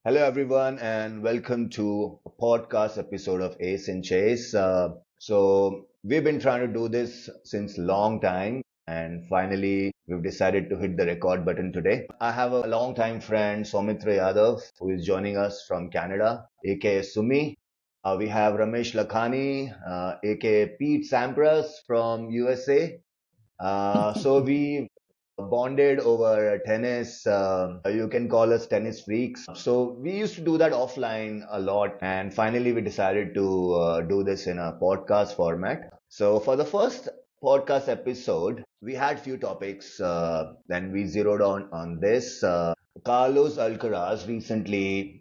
Hello, everyone, and welcome to a podcast episode of Ace and Chase. We've been trying to do this since long time, and finally, we've decided to hit the record button today. I have a longtime friend, Soumitra Yadav, who is joining us from Canada, aka Sumi. We have Ramesh Lakhani, aka Pete Sampras from USA. We bonded over tennis. You can call us tennis freaks. So we used to do that offline a lot. And finally, we decided to do this in a podcast format. So for the first podcast episode, we had few topics. Then we zeroed on this. Carlos Alcaraz recently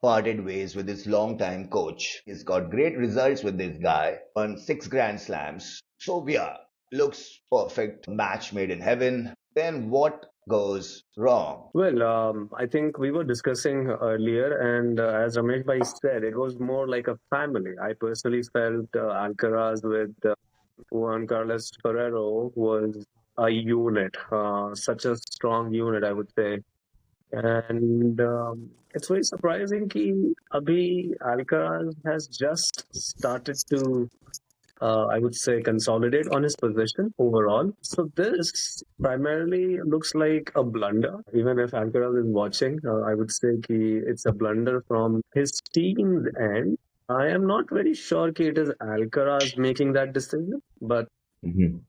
parted ways with his longtime coach. He's got great results with this guy, won 6 Grand Slams. So yeah, looks perfect, match made in heaven. Then what goes wrong? I think we were discussing earlier, and as Ramesh Bhai said, it was more like a family. I personally felt Alcaraz with Juan Carlos Ferrero was a unit, such a strong unit, I would say. And it's very surprising that Abhi Alcaraz has just started to I would say, consolidate on his position overall. So this primarily looks like a blunder. Even if Alcaraz is watching, I would say it's a blunder from his team's end. I am not very sure that it is Alcaraz making that decision, but Mhm.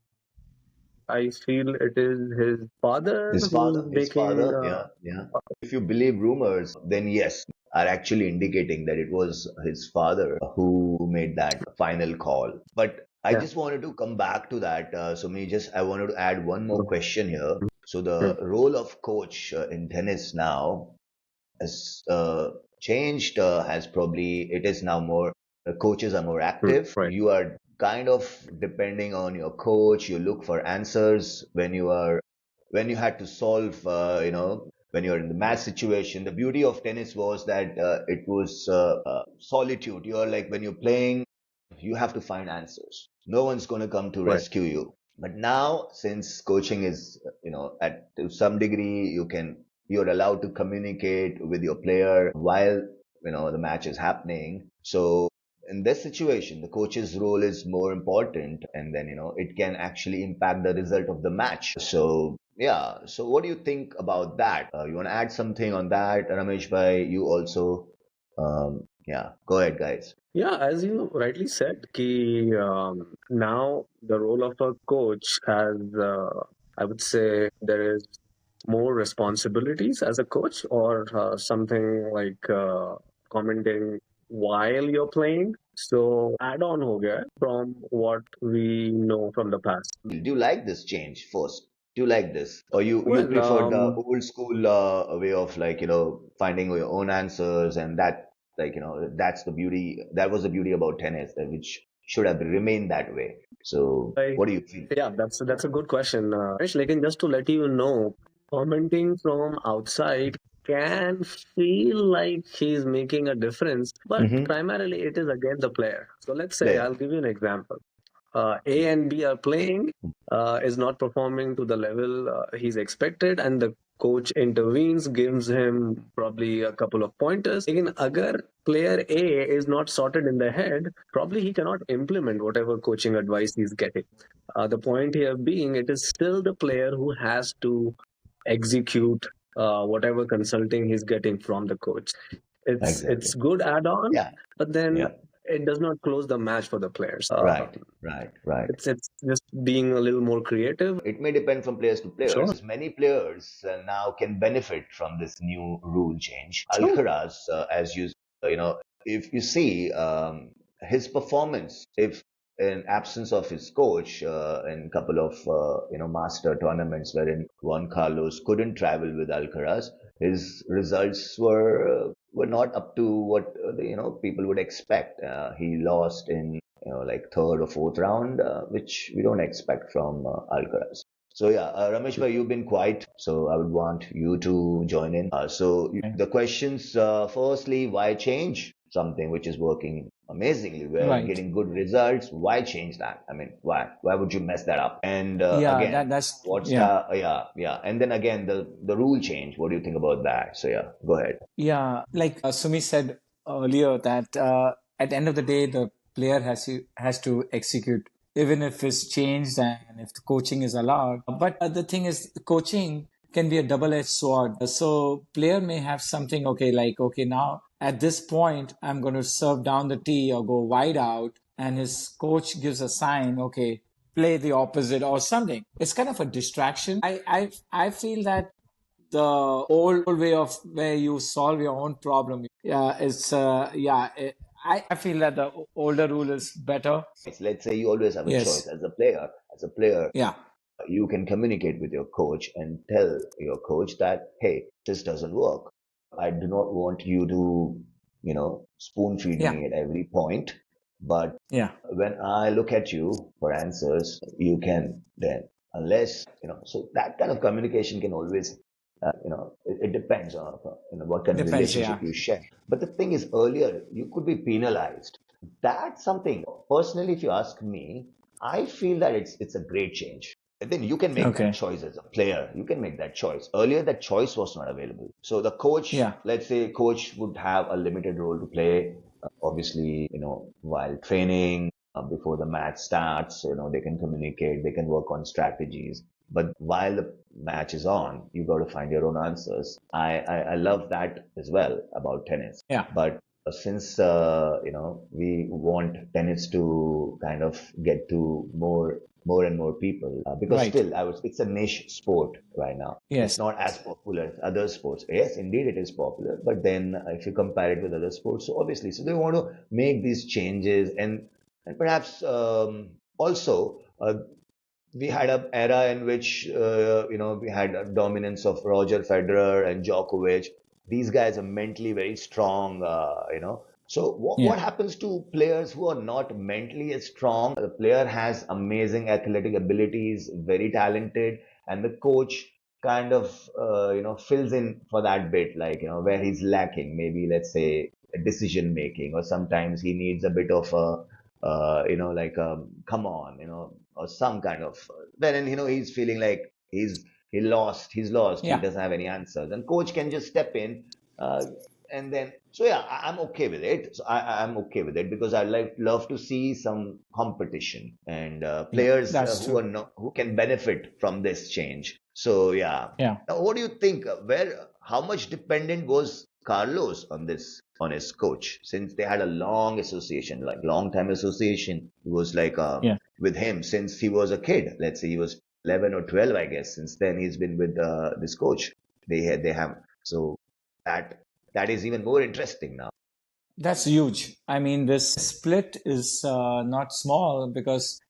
I feel it is his father His who's father, his making. father, yeah, yeah. If you believe rumors, then yes, are actually indicating that it was his father who made that final call. But I Yeah. just wanted to come back to that. I wanted to add one more question here. So Mm. the role of coach in tennis now has changed. Has probably it is now more. Coaches are more active. Right. You are kind of depending on your coach. You look for answers when you had to solve, when you're in the match situation. The beauty of tennis was that it was solitude. You're like when you're playing, you have to find answers. No one's going to come to Right. rescue you. But now, since coaching is, at to some degree, you're allowed to communicate with your player while the match is happening. So in this situation, the coach's role is more important, and then it can actually impact the result of the match. So yeah, so what do you think about that? You want to add something on that, Ramesh bhai? You also, yeah, go ahead, guys. Yeah, as you rightly said, now the role of a coach has, I would say, there is more responsibilities as a coach, or something like commenting while you're playing. So add on ho gaya from what we know from the past. Do you like this change first? Do you like this, or you Well, prefer the old school way of, like, finding your own answers, and that, like, that's the beauty. That was the beauty about tennis, which should have remained that way. So I what do you feel? Yeah, that's a good question. Like, just to let you know, commenting from outside can feel like he's making a difference, but Mm-hmm. primarily it is again the player. So let's say Player. I'll give you an example. A and B are playing, is not performing to the level he's expected, and the coach intervenes, gives him probably a couple of pointers. Again, agar player A is not sorted in the head, probably he cannot implement whatever coaching advice he's getting. The point here being, it is still the player who has to execute whatever consulting he's getting from the coach. It's Exactly. good add-on, Yeah. but then Yeah. it does not close the match for the players. Right. Right. Right. It's just being a little more creative. It may depend from players to Sure, players. Many players now can benefit from this new rule change. sure. Alcaraz, as if you see his performance, if in absence of his coach, in a couple of master tournaments wherein Juan Carlos couldn't travel with Alcaraz, his results were not up to what people would expect. He lost in like third or fourth round, which we don't expect from Alcaraz. So yeah, Ramesh bhai, you've been quiet, so I would want you to join in. The questions, firstly, why change? something which is working amazingly well, Right. getting good results. Why change that? I mean, why would you mess that up? And Yeah, again, what's yeah. the yeah, and then again the rule change. What do you think about that? So yeah, go ahead. Yeah, like Sumi said earlier, that at the end of the day, the player has to execute, even if it's changed and if the coaching is allowed. But the thing is, coaching can be a double-edged sword. So player may have something, okay, like okay, now at this point, I'm going to serve down the tee or go wide out, and his coach gives a sign, okay, play the opposite or something. It's kind of a distraction. I feel that the old way of where you solve your own problem. Yeah, I feel that the older rule is better. Let's say you always have a choice Yes. as a player. As a player, Yeah. you can communicate with your coach and tell your coach that, hey, this doesn't work. I do not want you to, spoon feed Yeah. me at every point. But Yeah. when I look at you for answers, you can then, unless, so that kind of communication can always, it depends on, what kind of Depends. relationship Yeah. you share. But the thing is, earlier, you could be penalized. That's something, personally, if you ask me, I feel that it's a great change. And then you can make that Okay. choice as a player. You can make that choice. Earlier, that choice was not available. So the coach, Yeah. let's say, coach would have a limited role to play. Obviously, while training, before the match starts, they can communicate, they can work on strategies. But while the match is on, you got to find your own answers. I love that as well about tennis. Yeah. But since we want tennis to kind of get to more and more people, because Right. still it's a niche sport right now. It's Yes. not as popular as other sports. Yes, indeed it is popular, but then if you compare it with other sports, so obviously, so they want to make these changes, and perhaps also we had an era in which we had a dominance of Roger Federer and Djokovic. These guys are mentally very strong, So what Yeah. happens to players who are not mentally as strong? The player has amazing athletic abilities, very talented, and the coach kind of fills in for that bit, like where he's lacking. Maybe let's say decision making, or sometimes he needs a bit of a like come on, or some kind of then he's feeling like he's lost, he Yeah. doesn't have any answers, and coach can just step in, uh, and then so yeah, I'm okay with it. So I'm okay with it because I love to see some competition and Yeah. players That's who are true. not, who can benefit from this change. So yeah. Yeah. Now, what do you think? Where how much dependent was Carlos on this, on his coach, since they had a long association, like long time association? It was like Yeah. with him since he was a kid. Let's say he was 11 or 12, I guess. Since then, he's been with this coach. They have so that that is even more interesting now. That's huge. I mean, this split is not small because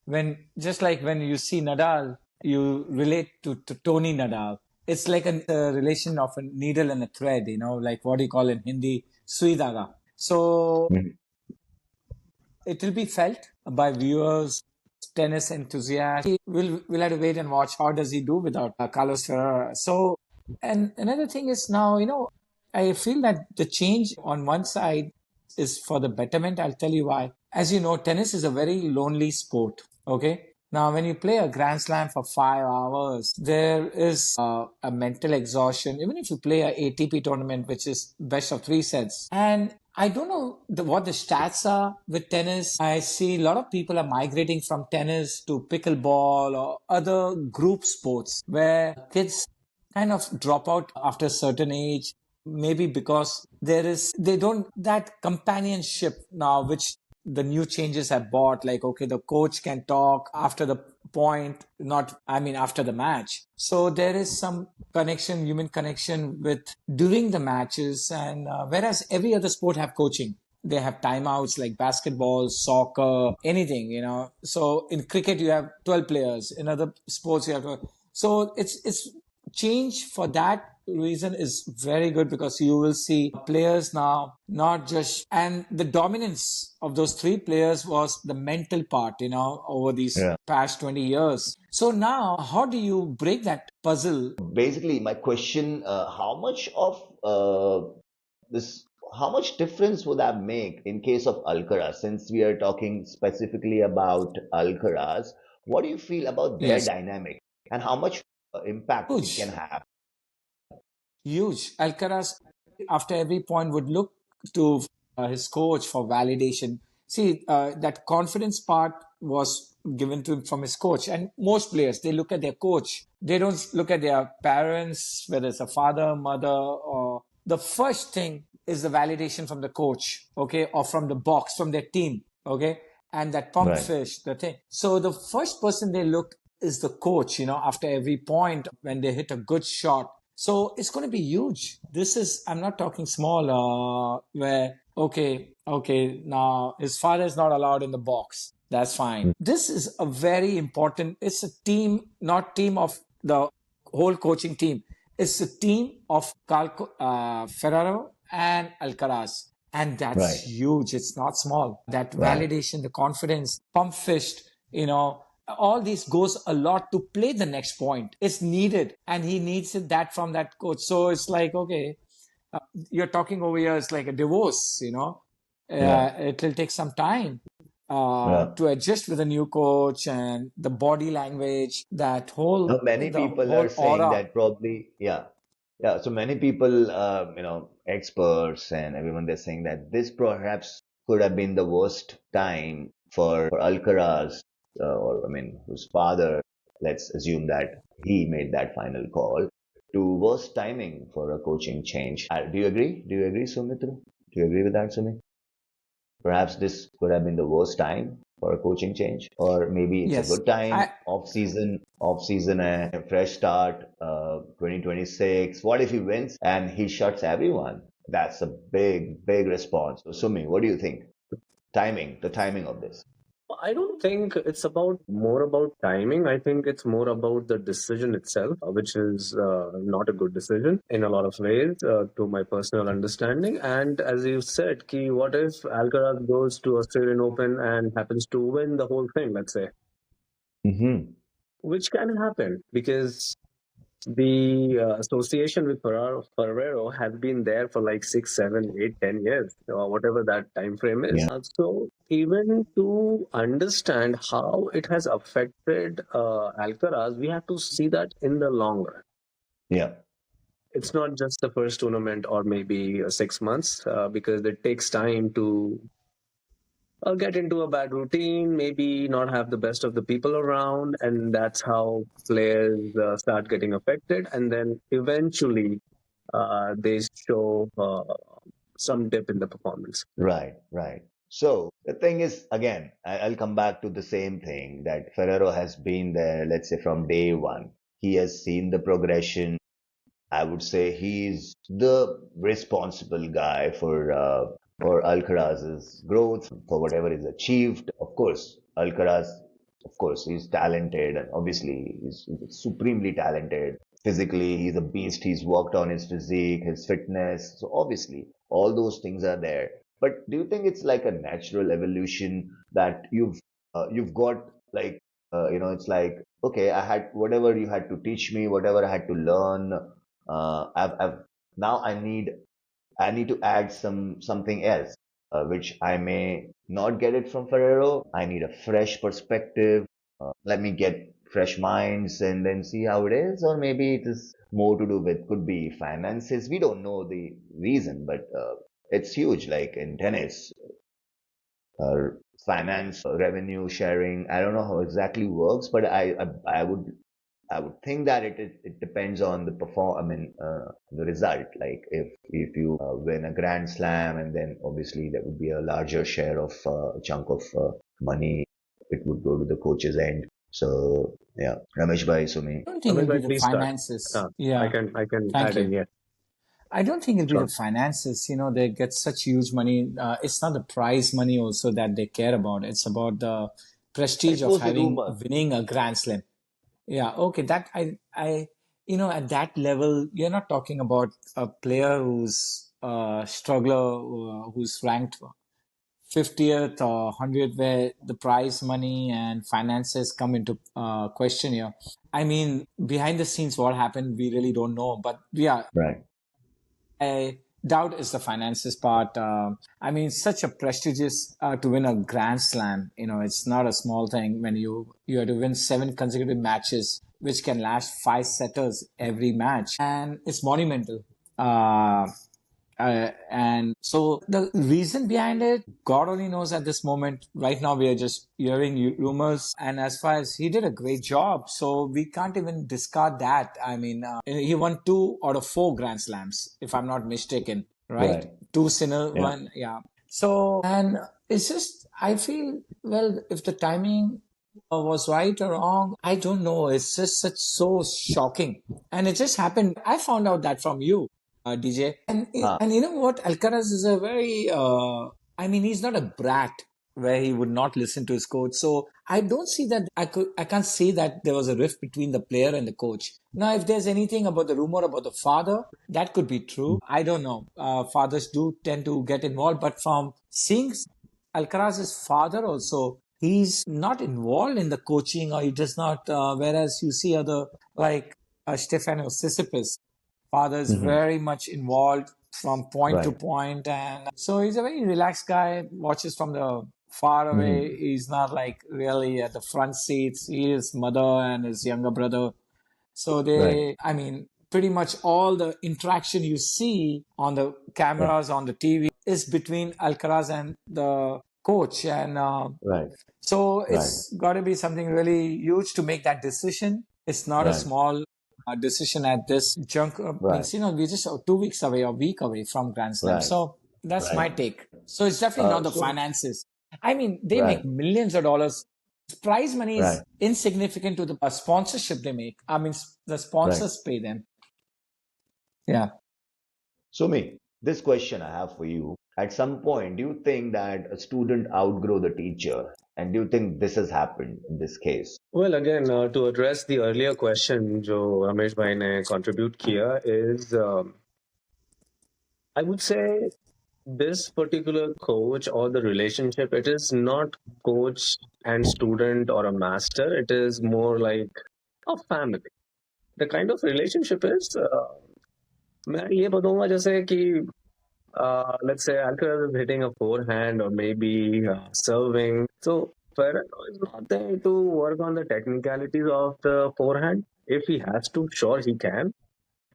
just like when you see Nadal, you relate to Tony Nadal. It's like a relation of a needle and a thread, like what do you call in Hindi, sui dhaga. So Mhm. it will be felt by viewers, tennis enthusiasts. We'll have to wait and watch how does he do without Carlos Ferrero. So, and another thing is now, I feel that the change on one side is for the betterment. I'll tell you why. As you know, tennis is a very lonely sport. Okay. Now, when you play a Grand Slam for 5 hours, there is a mental exhaustion. Even if you play a ATP tournament, which is best of three sets, and I don't know what the stats are with tennis. I see a lot of people are migrating from tennis to pickleball or other group sports where kids kind of drop out after a certain age, maybe because they don't that companionship now, which the new changes have brought. Like, okay, the coach can talk after the point, not, I mean, after the match. So there is some connection, human connection with during the matches. And whereas every other sport have coaching, they have timeouts like basketball, soccer, anything, So in cricket, you have 12 players. In other sports, you have 12. So it's change for that reason is very good because you will see players now not just, and the dominance of those three players was the mental part, over these Yeah. past 20 years. So now how do you break that puzzle? Basically, my question: how much of this? how much difference would that make in case of Alcaraz? Since we are talking specifically about Alcaraz, what do you feel about their Yes, dynamic and how much impact it can huge. have? Huge. Alcaraz, after every point, would look to his coach for validation. See, that confidence part was given to him from his coach. And most players, they look at their coach. They don't look at their parents, whether it's a father, mother, or the first thing is the validation from the coach, okay, or from the box, from their team, okay, and that pump Right. fish, the thing. So the first person they look is the coach, after every point when they hit a good shot. So it's going to be huge. This is, I'm not talking small, where, okay, now his father is not allowed in the box. That's fine. This is a very important, it's a team, not team of the whole coaching team. It's a team of Ferrero and Alcaraz. And that's Right. huge. It's not small. That Right. validation, the confidence, pump fished, all this goes a lot to play the next point. It's needed. And he needs that from that coach. So it's like, okay, you're talking over here, it's like a divorce. Yeah. It will take some time Yeah. to adjust with a new coach and the body language, Now, many the people are whole saying aura. that probably, yeah. Yeah. So many people, experts and everyone, they're saying that this perhaps could have been the worst time for Alcaraz, or I mean, whose father, let's assume that he made that final call, to worst timing for a coaching change. Do you agree? Do you agree, Sumitra? Do you agree with that, Sumi? Perhaps this could have been the worst time for a coaching change, or maybe it's a Yes. good time, I, off season, a fresh start, 2026. What if he wins and he shuts everyone? That's a big, big response. So, Sumi, what do you think? The timing of this. I don't think it's about more about timing. I think it's more about the decision itself, which is not a good decision in a lot of ways, to my personal understanding. And as you said, Ki, what if Alcaraz goes to Australian Open and happens to win the whole thing, let's say, Mm-hmm. which can happen because the association with Ferrero has been there for like 6, 7, 8, 10 years, or whatever that time frame is. Yeah. So even to understand how it has affected Alcaraz, we have to see that in the long run. Yeah. It's not just the first tournament or maybe 6 months, because it takes time to get into a bad routine, maybe not have the best of the people around, and that's how players start getting affected. And then eventually, they show some dip in the performance. Right. Right. So the thing is, again, I'll come back to the same thing that Ferrero has been there, let's say from day one. He has seen the progression. I would say he's the responsible guy for Alcaraz's growth, for whatever is achieved. Of course, Alcaraz, of course, he's talented and obviously he's supremely talented. Physically, he's a beast. He's worked on his physique, his fitness. So obviously, all those things are there. But do you think it's like a natural evolution that you've got like it's like okay, I had whatever you had to teach me, whatever I had to learn. I've now I need to add something else, which I may not get it from Ferrero. I need a fresh perspective. Let me get fresh minds and then see how it is. Or maybe it is more to do with could be finances. We don't know the reason, but it's huge. Like in tennis, uh, finance, revenue sharing. I don't know how exactly works, but I would think that it depends on the the result. Like if you win a Grand Slam, and then obviously there would be a larger share of chunk of money. It would go to the coach's end. So yeah, Ramesh bhai, Sumi. don't think Ramesh it'll be bhai, the please start. finances. I Yeah. can Thank add in, you. yes. I don't think it'll be Sure. the finances. They get such huge money. It's not the prize money also that they care about. It's about the prestige It of was the having rumor. winning a Grand Slam. Yeah, okay. That at that level, you're not talking about a player who's a struggler, who's ranked 50th or 100th, where the prize money and finances come into question here. I mean, behind the scenes, what happened, we really don't know. But yeah, Right. doubt is the finances part. I mean, such a prestigious to win a Grand Slam. You know, it's not a small thing when you have to win 7 consecutive matches, which can last 5 setters every match, and it's monumental. Uh, and so the reason behind it, God only knows at this moment. Right now, we are just hearing rumors. And as far as he did a great job, so we can't even discard that. I mean, he won 2 out of 4 Grand Slams, if I'm not mistaken, right? Right. Two Sinner, Yeah. one, yeah. So, and it's just, I feel, well, if the timing was right or wrong, I don't know. It's just such so shocking. And it just happened. I found out that from you, DJ. Huh. And you know what? Alcaraz is a very, I mean, he's not a brat where he would not listen to his coach. So I don't see that. I can't say that there was a rift between the player and the coach. Now, if there's anything about the rumor about the father, that could be true. I don't know. Fathers do tend to get involved, but from seeing Alcaraz's father also, he's not involved in the coaching or he does not, whereas you see other like Stefano Sissipas, father is Hmm. very much involved from point to Right. point, and so he's a very relaxed guy, watches from the far Hmm. away. He's not like really at the front seats. His mother and his younger brother, so Right. they, I mean, pretty much all the interaction you see on the Right. cameras, on the TV, is between Alcaraz and the coach. And Right. so Right. it's got to be something really huge to make that decision. It's not a Right. small decision at this junk. Right. Means, you know, we're just 2 weeks away, a week away from Grand Slam. Right. So that's my Right. take. So it's definitely not the So finances. I mean, they right. make millions of dollars. Prize money Right. is insignificant to the sponsorship they make. I mean, the Right. sponsors pay them. Yeah. So me, this question I have for you. At some point, do you think that a student outgrow the teacher? And do you think this has happened in this case? Well, again, to address the earlier question, जो रमेश भाई ने contribute किया is, I would say this particular coach or the relationship, it is not coach and student or a master. It is more like a family. The kind of relationship is, मैं ये बताऊंगा जैसे कि let's say Alcaraz is hitting a forehand or maybe serving. So Ferrero is not there to work on the technicalities of the forehand. If he has to, sure he can.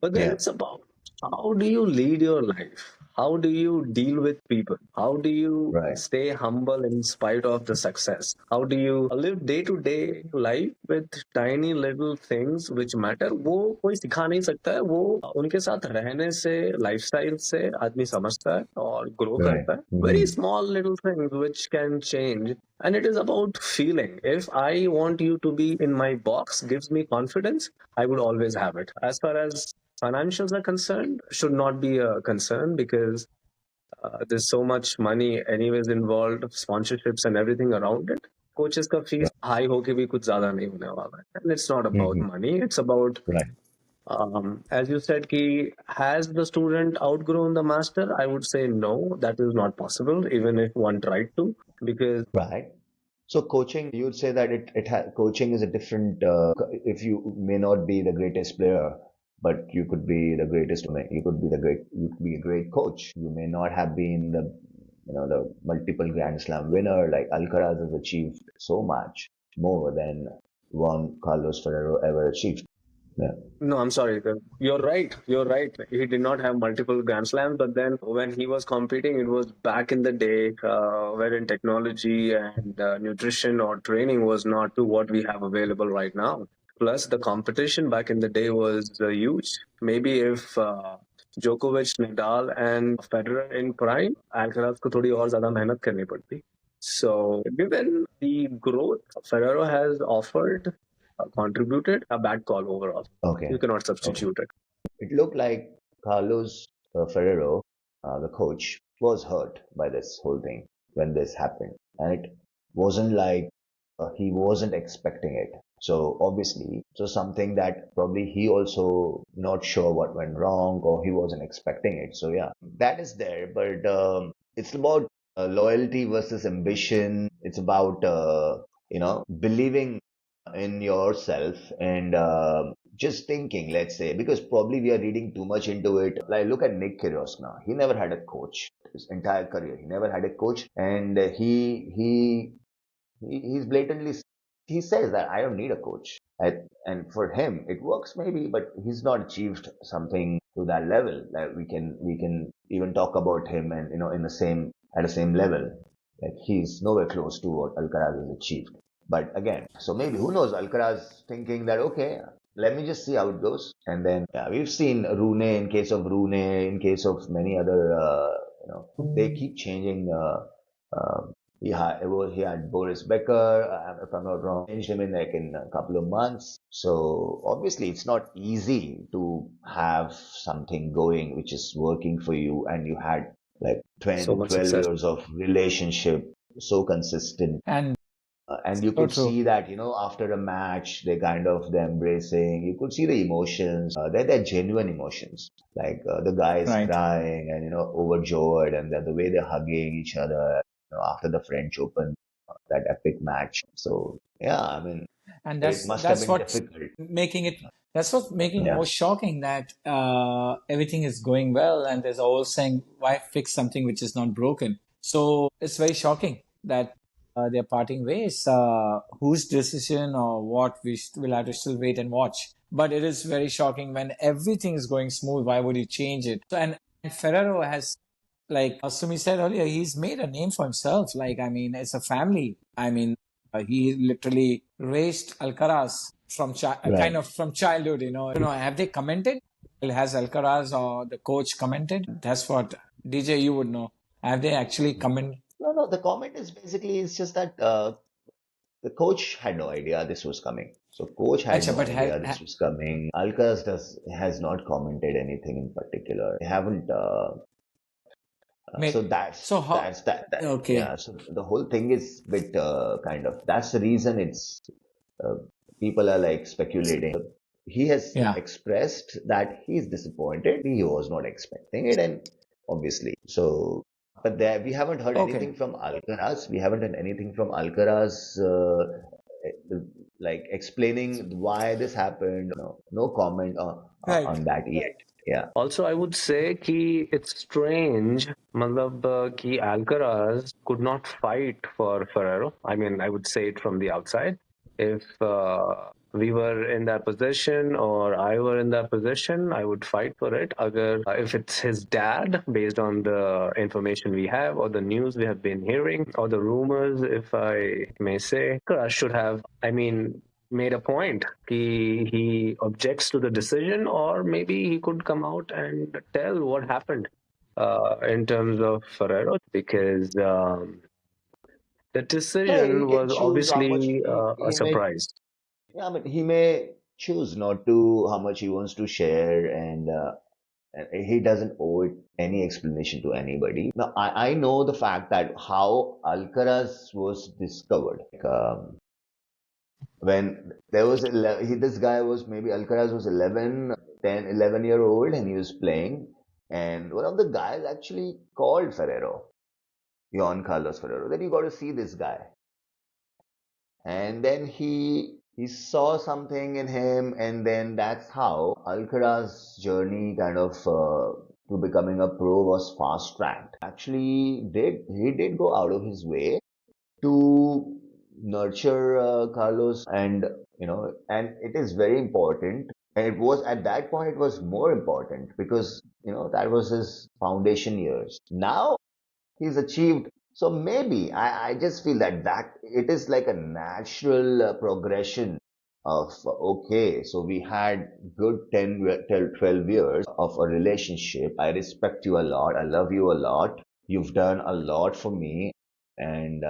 But then Yeah. it's about how do you lead your life? How do you deal with people? How do you Right. stay humble in spite of the success? How do you live day to day life with tiny little things which matter? वो कोई सिखा नहीं सकता है. वो उनके साथ रहने से, lifestyle से आदमी समझता है और grow Right. करता है. Very small little things which can change. And it is about feeling. If I want you to be in my box, gives me confidence, I would always have it. As far as financials are concerned, should not be a concern because there's so much money anyways involved, sponsorships and everything around it. Coaches का fees high होके भी कुछ ज़्यादा नहीं होने वाला है. And it's not about money. It's about, Right. as you said, कि has the student outgrown the master? I would say no, that is not possible, even if one tried to, because Right. So coaching, you'd say that coaching is a different, if you may not be the greatest player, but you could be the greatest, you could be a great coach. You may not have been the multiple Grand Slam winner, like Alcaraz has achieved so much more than Juan Carlos Ferrero ever achieved. Yeah. no, I'm sorry. You're right. You're right. He did not have multiple Grand Slams, but then when he was competing, it was back in the day wherein technology and nutrition or training was not to what we have available right now. Plus, the competition back in the day was huge. Maybe if Djokovic, Nadal, and Federer in prime, Alcaraz को थोड़ी और ज़्यादा मेहनत करनी पड़ती. So, given the growth Ferrero has offered, contributed, a bad call overall. Okay. You cannot substitute it. It looked like Carlos Ferrero, the coach, was hurt by this whole thing when this happened. And it wasn't like he wasn't expecting it. So obviously, so something that probably he also not sure what went wrong or he wasn't expecting it. So yeah, that is there. But it's about loyalty versus ambition. It's about, believing in yourself and just thinking, let's say, because probably we are reading too much into it. Like, look at Nick Kyrgios now. He never had a coach his entire career. He never had a coach, and he's blatantly he says that I don't need a coach. And for him, it works maybe, but he's not achieved something to that level. Like we can even talk about him, and in the same at the same level. Like he's nowhere close to what Alcaraz has achieved. But again, so maybe who knows? Alcaraz thinking that okay, let me just see how it goes, and then yeah, we've seen Rune in case of Rune, in case of many other. They keep changing. He had Boris Becker, if I'm not wrong, changed him in a couple of months. So obviously, it's not easy to have something going which is working for you, and you had like So 10, much 12 success. years of relationship, so consistent. And And you so could true. see that, after a match, they're embracing. You could see the emotions. They're genuine emotions. Like the guy is Right. crying and, overjoyed, and the way they're hugging each other, after the French Open, that epic match. So, yeah, I mean, And it that's must have that's been what's difficult. making it that's what's making it Yeah, more shocking that everything is going well and there's always saying why fix something which is not broken. So it's very shocking that they're parting ways. Whose decision or what will have to still wait and watch. But it is very shocking when everything is going smooth. Why would you change it? So, and Ferrero has, like Sumi said earlier, he's made a name for himself. Like, I mean, it's a family. I mean, he literally raised Alcaraz from kind right. of from childhood. Have they commented? Has Alcaraz or the coach commented? That's what DJ you would know. Have they actually commented? No, no, the comment is basically, it's just that the coach had no idea this was coming. So coach had Acha, no but idea this was coming. Alcaraz has not commented anything in particular. They haven't. So so how? Okay, yeah. So the whole thing is bit kind of. That's the reason uh, people are like speculating. He has yeah, expressed that he's disappointed. He was not expecting it, and obviously. So, but there we haven't heard okay, anything from Alcaraz. We haven't heard anything from Alcaraz, like explaining why this happened. No, no comment right. on that yet. Yeah, Also, I would say कि it's strange, मतलब कि Alcaraz could not fight for Ferrero. I mean, I would say it from the outside. If we were in that position or I were in that position, I would fight for it. Agar, if it's his dad, based on the information we have or the news we have been hearing or the rumors, if I may say, Alcaraz should have, I mean, made a point. He objects to the decision, or maybe he could come out and tell what happened in terms of Ferrero, because the yeah. He decision can was choose how much obviously a he may. surprise. Yeah, I mean, he may choose not to how much he wants to share, and he doesn't owe it any explanation to anybody. Now, I know the fact that how Alcaraz was discovered. Like, when there was this guy was maybe Alcaraz was 11 year old, and he was playing, and one of the guys actually called Ferrero, Juan Carlos Ferrero, that you got to see this guy. And then he saw something in him, and then that's how Alcaraz's journey kind of to becoming a pro was fast tracked. Actually, did he did go out of his way to nurture Carlos, and and it is very important. And it was at that point it was more important because that was his foundation years. Now he's achieved. So maybe I just feel that it is like a natural progression of okay, so we had good 12 years of a relationship. I respect you a lot. I love you a lot. You've done a lot for me. And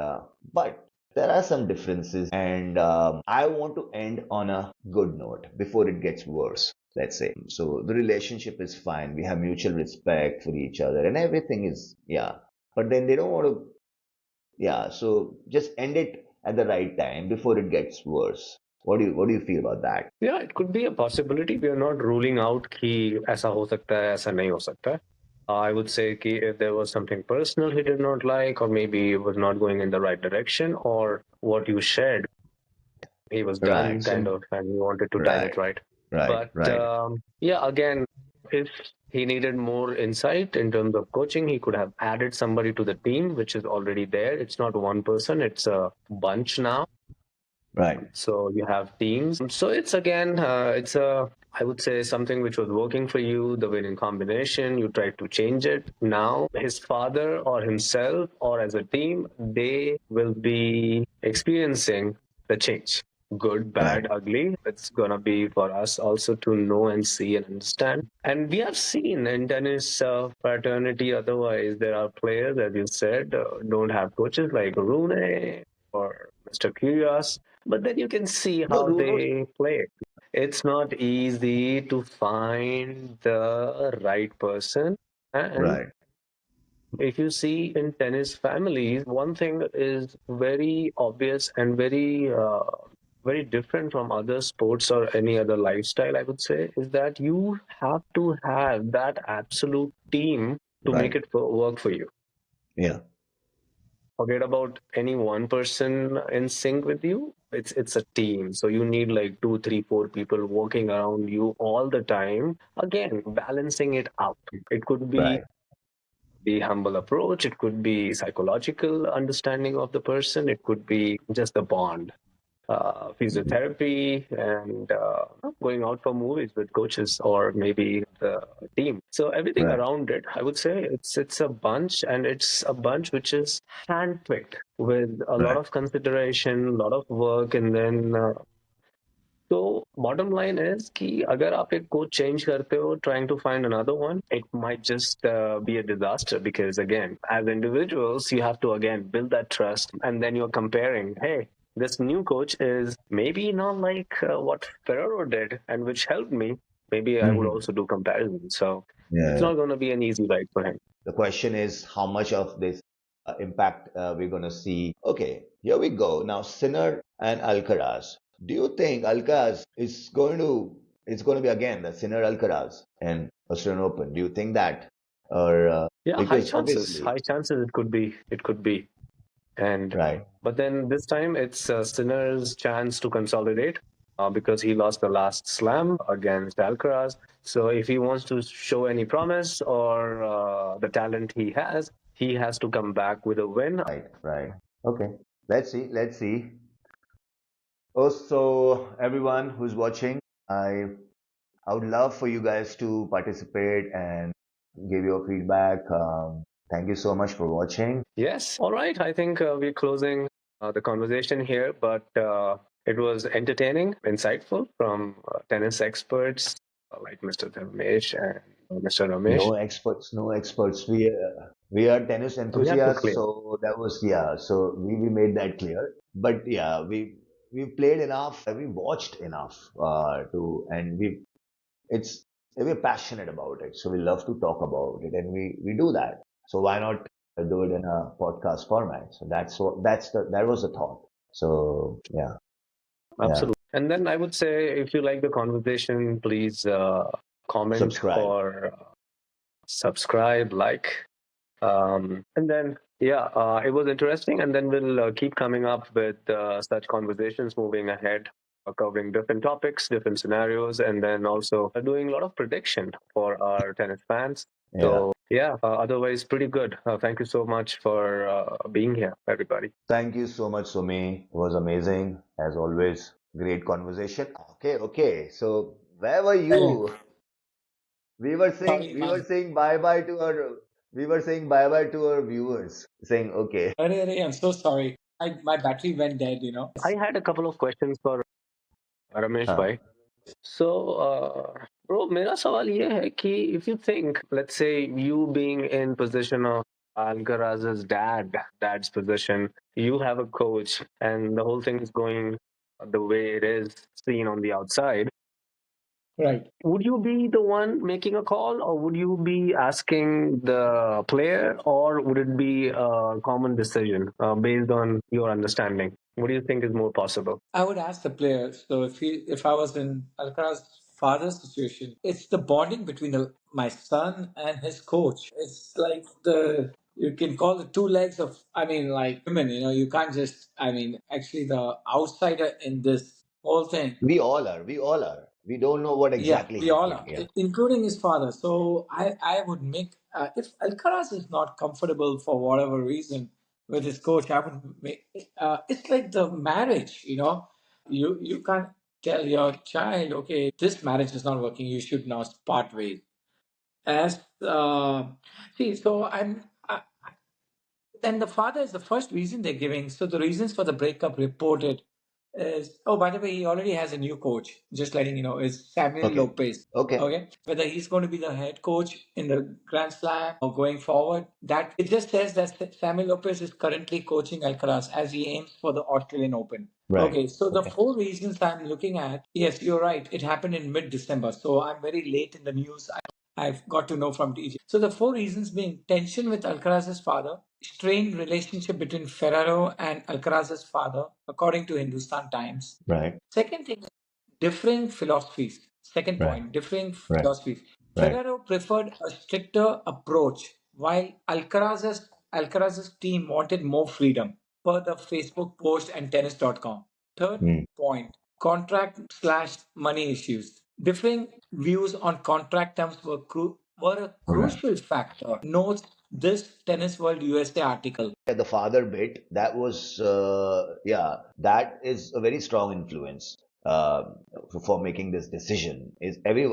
but there are some differences, and I want to end on a good note before it gets worse, let's say. So the relationship is fine. We have mutual respect for each other, and everything is, yeah, but then they don't want to, yeah, so just end it at the right time before it gets worse. What do you feel about that? Yeah, it could be a possibility. We are not ruling out कि ऐसा हो सकता है, ऐसा नहीं हो सकता है. I would say कि if there was something personal he did not like, or maybe he was not going in the right direction, or what you shared, he was done Right. kind So of, and he wanted to time it right. right. Right, But right, yeah, again, if he needed more insight in terms of coaching, he could have added somebody to the team, which is already there. It's not one person, it's a bunch now. right, So you have teams. So it's again, it's a, I would say something which was working for you, the winning combination. You tried to change it. Now his father or himself or as a team, they will be experiencing the change. Good, right. bad, ugly. It's gonna be for us also to know and see and understand. And we have seen in tennis fraternity. Otherwise, there are players, as you said, don't have coaches like Rune or Mr. Curios, but then you can see No, how Bruno. they play. It's not easy to find the right person. And Right, if you see in tennis families, one thing is very obvious and very different from other sports or any other lifestyle, I would say, is that you have to have that absolute team to make right. it work for you. Yeah, Forget about any one person in sync with you. It's a team, so you need like two, three, four people working around you all the time. Again, balancing it out. It could be right, the humble approach. It could be psychological understanding of the person. It could be just the bond, physiotherapy, and going out for movies with coaches or maybe the team. So everything right, around it, I would say it's a bunch, and it's a bunch which is handpicked with a lot right, of consideration, a lot of work, and then तो bottom line is कि अगर आप एक coach change करते हो trying to find another one, it might just be a disaster because again, as individuals, you have to again build that trust, and then you're comparing, hey, this new coach is maybe not like what Ferrero did and which helped me. Maybe I would hmm, also do comparison. So it's yeah. not going to be an easy ride for him. The question is how much of this impact we're going to see. Okay, here we go. Now, Sinner and Alcaraz. Do you think Alcaraz is going to, it's going to be again the Sinner Alcaraz and Australian Open? Do you think that? Or Yeah, because obviously, high chances it could be. And right, but then this time it's Sinner's chance to consolidate because he lost the last slam against Alcaraz. So if he wants to show any promise or the talent he has to come back with a win. right, right. Okay, let's see, let's see. Also, everyone who's watching, I I would love for you guys to participate and give your feedback. Thank you so much for watching. Yes, all right. I think we're closing the conversation here, but it was entertaining, insightful from tennis experts like Mr. Dharmesh and Mr. Ramesh. No experts, no experts. We are tennis We have to enthusiasts, clear. so that was yeah. So we made that clear. But yeah, we played enough, we watched enough to, and it's we're passionate about it. So we love to talk about it, and we do that. So why not do it in a podcast format? So that was the thought. So yeah, yeah. Absolutely. And then I would say if you like the conversation, please comment Subscribe. or subscribe, like. And then, yeah, it was interesting. And then we'll keep coming up with such conversations moving ahead, covering different topics, different scenarios, and then also doing a lot of prediction for our tennis fans. Yeah. So, yeah, otherwise, pretty good. Thank you so much for being here, everybody. Thank you so much, Sumi. It was amazing, as always. Great conversation. Okay, okay. So where were Hey, you? sorry, man. We were saying bye bye to our viewers. Saying okay. I'm so sorry. My battery went dead, I had a couple of questions for Ramesh Huh. bhai. So, bro, मेरा सवाल ये है कि if you think, let's say you being in position of Alcaraz's dad's position, you have a coach, and the whole thing is going the way it is seen on the outside. Right. Would you be the one making a call, or would you be asking the player, or would it be a common decision based on your understanding? What do you think is more possible? I would ask the player. So if I was in Alcaraz's father's situation, it's the bonding between my son and his coach. It's like you can call the two legs of, I mean, like women. You can't just, I mean, actually the outsider in this whole thing. We all are. We all are. We don't know what Yeah, exactly we he's all doing. are, Yeah. including his father. So I would make, if Alcaraz is not comfortable for whatever reason with his coach, I would make, it's like the marriage, you can't tell your child, okay, this marriage is not working, you should now part ways. As see, so then the father is the first reason they're giving. So the reasons for the breakup reported is, oh, by the way, he already has a new coach. Just letting you know, is Samuel Okay. Lopez. Okay. Okay, whether he's going to be the head coach in the Grand Slam or going forward, that it just says that Samuel Lopez is currently coaching Alcaraz as he aims for the Australian Open. Right. Okay, so the Okay. four reasons I'm looking at, yes, you're right. It happened in mid-December, so I'm very late in the news. I've got to know from DJ. So the four reasons being tension with Alcaraz's father, strained relationship between Ferrero and Alcaraz's father, according to Hindustan Times. Right. Second thing, differing philosophies. Second Right. point, differing Right. philosophies. Right. Ferrero preferred a stricter approach, while Alcaraz's team wanted more freedom, per the Facebook post and tennis.com. Third Hmm. point, contract slash money issues. Differing views on contract terms were a Right. crucial factor, notes this Tennis World USA article. Yeah, the father bit, that was, yeah, that is a very strong influence for making this decision. Is every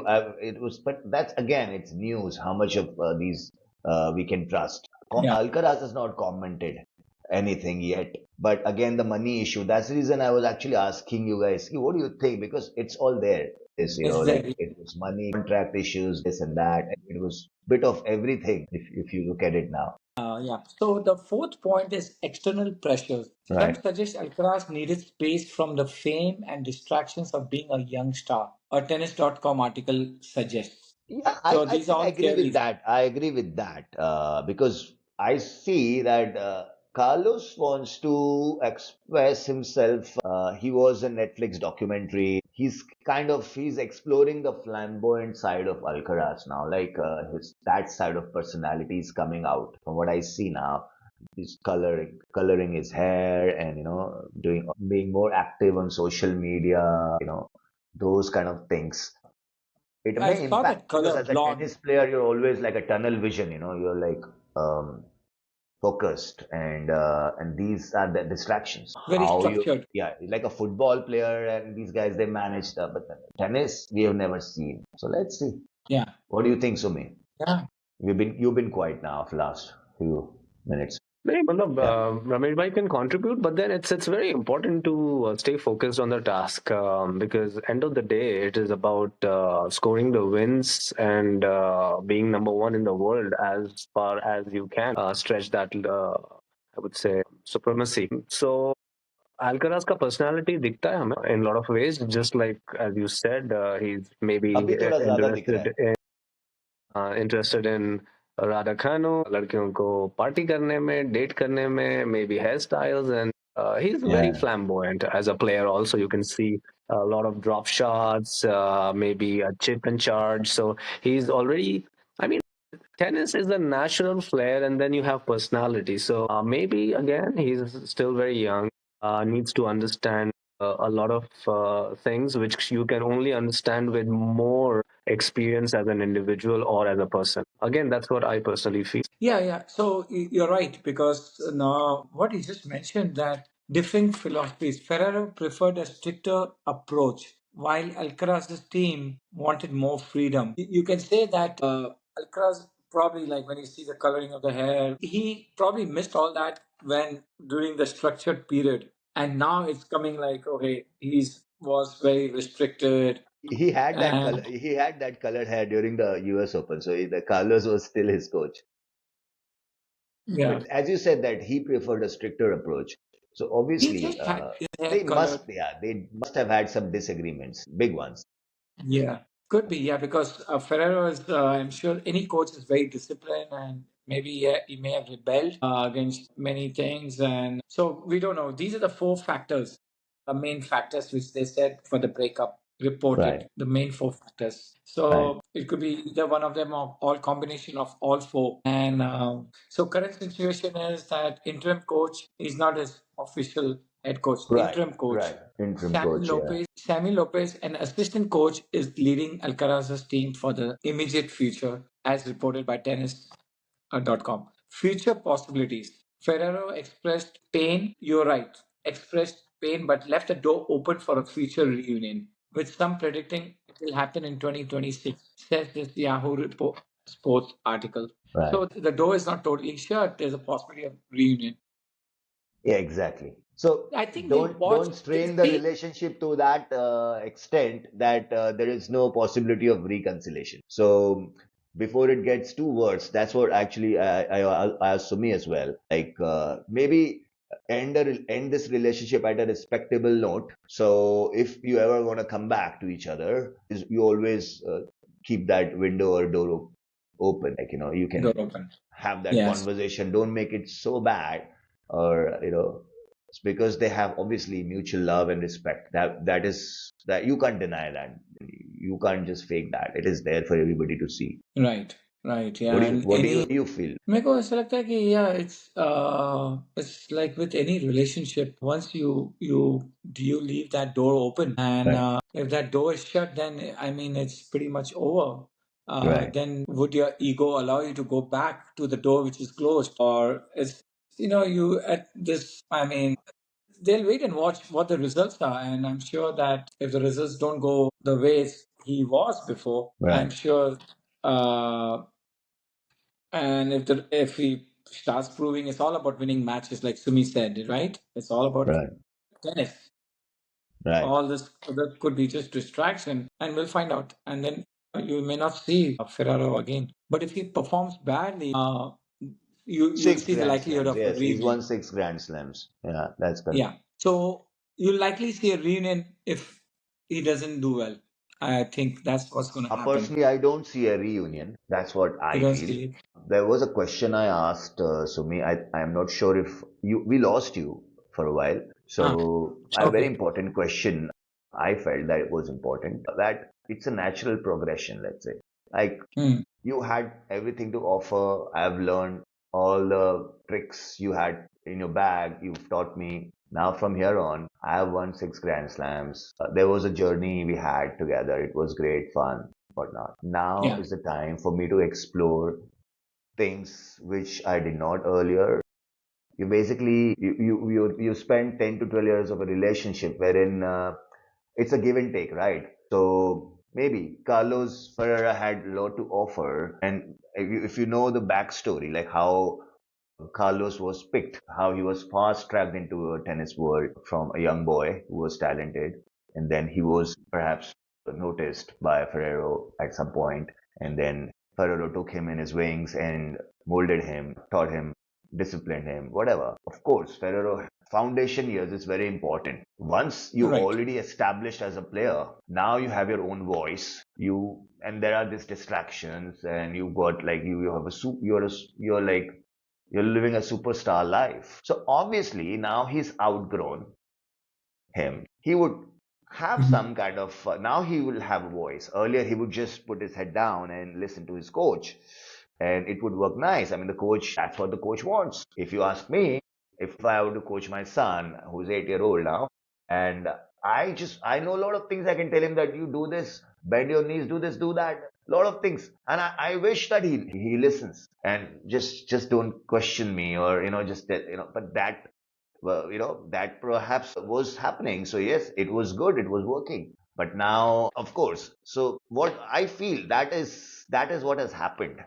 it was, but that's again, it's news. How much of these we can trust? Yeah. Alcaraz has not commented anything yet, but again, the money issue. That's the reason I was actually asking you guys, what do you think? Because it's all there. Is It's like there. it was money, contract issues, this and that. It was bit of everything if you look at it now. Yeah. So the fourth point is external pressures. Some Right. suggest Alcaraz needed space from the fame and distractions of being a young star. A tennis.com article suggests. Yeah, So I these are think I all agree with theories. that. I agree with that because I see that Carlos wants to express himself. He was a Netflix documentary. He's exploring the flamboyant side of Alcaraz now, like his that side of personality is coming out from what I see now. He's coloring his hair, and doing being more active on social media. Those kind of things. It I may saw impact that because color as a blonde, tennis player, you're always like a tunnel vision. You're like focused, and these are the distractions. very How you, structured. yeah, like a football player, and these guys they manage stuff, but tennis we have never seen. So let's see. Yeah. What do you think, Sumi? Yeah. You've been quiet now for last few minutes. नहीं मतलब Yeah. Ramesh भाई can contribute, but then it's very important to stay focused on the task because end of the day it is about scoring the wins and being number one in the world as far as you can stretch that I would say supremacy. So Alcaraz का personality दिखता है हमें in a lot of ways, just like as you said, he's maybe अभी थोड़ा ज्यादा दिख रहा interested है. इंटरेस्टेड इन राधा खानो लड़कियों को पार्टी करने में डेट करने में may be here styles and he is very Yeah. flamboyant as a player also you can see a lot of drop shots maybe a chip and charge so he's already I mean tennis is a natural flair and then you have personality so maybe again he's still very young needs to understand a lot of things which you can only understand with more experience as an individual or as a person again that's what I personally feel. Yeah, yeah. So you're right because now what you just mentioned that different philosophies. Ferrero preferred a stricter approach, while Alcaraz's team wanted more freedom. You can say that Alcaraz probably like when you see the coloring of the hair, he probably missed all that when during the structured period, and now it's coming like okay, he's was very restricted He had that color. and He had that colored hair during the U.S. Open, so the Carlos was still his coach. yeah, But as you said that he preferred a stricter approach. So he obviously, just had his hair they colored. must, yeah, they must have had some disagreements, big ones. Yeah, could be. Yeah, because Ferrero is, I'm sure any coach is very disciplined and maybe he may have rebelled against many things. And so we don't know. These are the four factors, the main factors which they said for the breakup Right, reported, the main four factors. right. So it could be either one of them or all combination of all four. And so current situation is that interim coach is not his official head coach, Right, interim coach. right. Interim Sammy coach, yeah. Lopez, Sammy Lopez, an assistant coach, is leading Alcaraz's team for the immediate future, as reported by tennis.com. Future possibilities. Ferrero expressed pain, you're right, expressed pain, but left the door open for a future reunion, with some predicting it will happen in 2026, says this Yahoo Sports article. Right. So the door is not totally shut. There's a possibility of reunion. Yeah, exactly. So I think we'll don't watch. strain the See, relationship to that extent that there is no possibility of reconciliation. So before it gets too worse, that's what actually I asked Sumi as well. Like maybe end this relationship at a respectable note. So if you ever want to come back to each other, is you always keep that window or door open. Like you door can open. have that Yes. conversation. Don't make it so bad, or it's because they have obviously mutual love and respect. That you can't deny that. You can't just fake that. It is there for everybody to see. Right. Right. What Yeah. do you And what do any you feel? मेरे को ऐसा लगता है कि yeah, it's like with any relationship. Once you leave that door open, and Right, if that door is shut, then I mean it's pretty much over. right, Then would your ego allow you to go back to the door which is closed, or is you at this? I mean, they'll wait and watch what the results are, and I'm sure that if the results don't go the way he was before, I'm right, sure. Uh, and if he starts proving it's all about winning matches, like Sumi said, right? It's all about right, tennis. right. All this other could be just distraction, and we'll find out. And then you may not see Ferraro again. But if he performs badly, you'll Six see the Grand likelihood Slams. of a Yes, he's reunion. won 6 Grand Slams. Yeah, that's correct. Yeah. So you'll likely see a reunion if he doesn't do well. I think that's what's going to happen. Personally, I don't see a reunion. That's what You I don't feel. see it. There was a question I asked Sumi. I am not sure if we lost you for a while. Ah, So a very okay. important question. I felt that it was important. That it's a natural progression, let's say. Like Hmm. you had everything to offer. I've learned all the tricks you had in your bag. You've taught me. Now from here on, I have won 6 Grand Slams. There was a journey we had together. It was great fun, whatnot. Now Yeah. is the time for me to explore things which I did not earlier. You basically you spend 10 to 12 years of a relationship wherein it's a give and take, right? So maybe Carlos Ferreira had a lot to offer, and if you know the backstory, like how Carlos was picked, how he was fast tracked into a tennis world from a young boy who was talented, and then he was perhaps noticed by Ferrero at some point, and then Ferrero took him in his wings and molded him, taught him, disciplined him, whatever. Of course, Ferrero foundation years is very important. Once you Right. already established as a player, now you have your own voice. And there are these distractions, and you've got like you have a soup. You're like you're living a superstar life. So obviously now he's outgrown him. He would have Mhm. some kind of, now he will have a voice. Earlier he would just put his head down and listen to his coach, and it would work nice. I mean, that's what the coach wants. If you ask me, if I were to coach my son, who's 8 year old now, and I know a lot of things. I can tell him that you do this, bend your knees, do this, do that, a lot of things. And I wish that he listens and just don't question me, or, just that, but that, well, that perhaps was happening. So yes, it was good, it was working. But now, of course, so what I feel, that is what has happened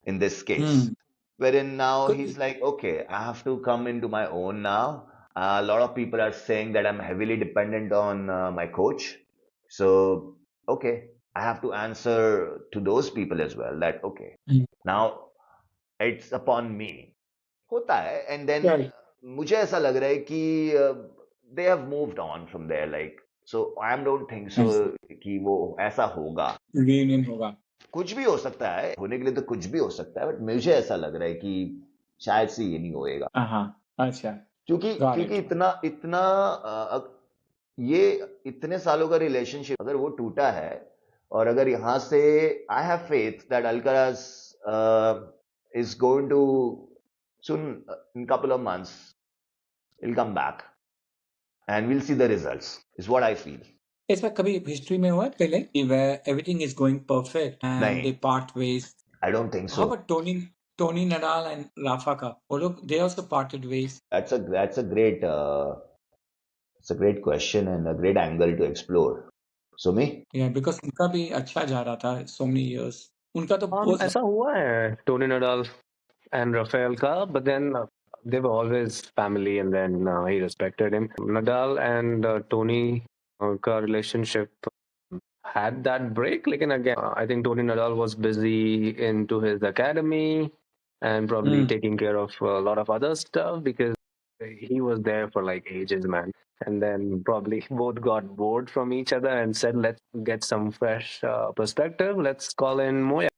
in this case, Hmm. wherein now Could he's be. like, okay, I have to come into my own now. A lot of people are saying that I'm heavily dependent on my coach. So, okay, I have to answer to those people as well that, okay, Hmm. now it's upon me. होता है, and then Right. मुझे ऐसा लग रहा है कि they have moved on from there, like, so I don't think so Yes. कि वो ऐसा होगा. Reunion होगा. कुछ भी हो सकता है, होने के लिए तो कुछ भी हो सकता है, बट मुझे ऐसा लग रहा है कि शायद से ये नहीं होएगा, हाँ. अच्छा. क्योंकि Got क्योंकि it. इतना इतना ये इतने सालों का रिलेशनशिप अगर वो टूटा है, और अगर यहाँ से I have faith that Alcaraz is going to soon, in couple of months, he'll come back. and we'll see the results, is what I feel. ऐसा कभी हिस्ट्री में हुआ है पहले where everything is going perfect and they नहीं, part ways? I don't think How so. about Tony Nadal and Rafa का? वो लोग they also parted ways. It's a great question and a great angle to explore. So me? Yeah, because उनका भी अच्छा जा रहा था so many years. उनका तो बहुत ऐसा हुआ है Tony Nadal and Rafael ka, but then they were always family, and then he respected him. Nadal and Tony ka relationship had that break. Like, and again, I think Tony Nadal was busy into his academy and probably taking care of a lot of other stuff because he was there for like ages, man. And then probably both got bored from each other and said, let's get some fresh perspective. Let's call in Moya. Yeah,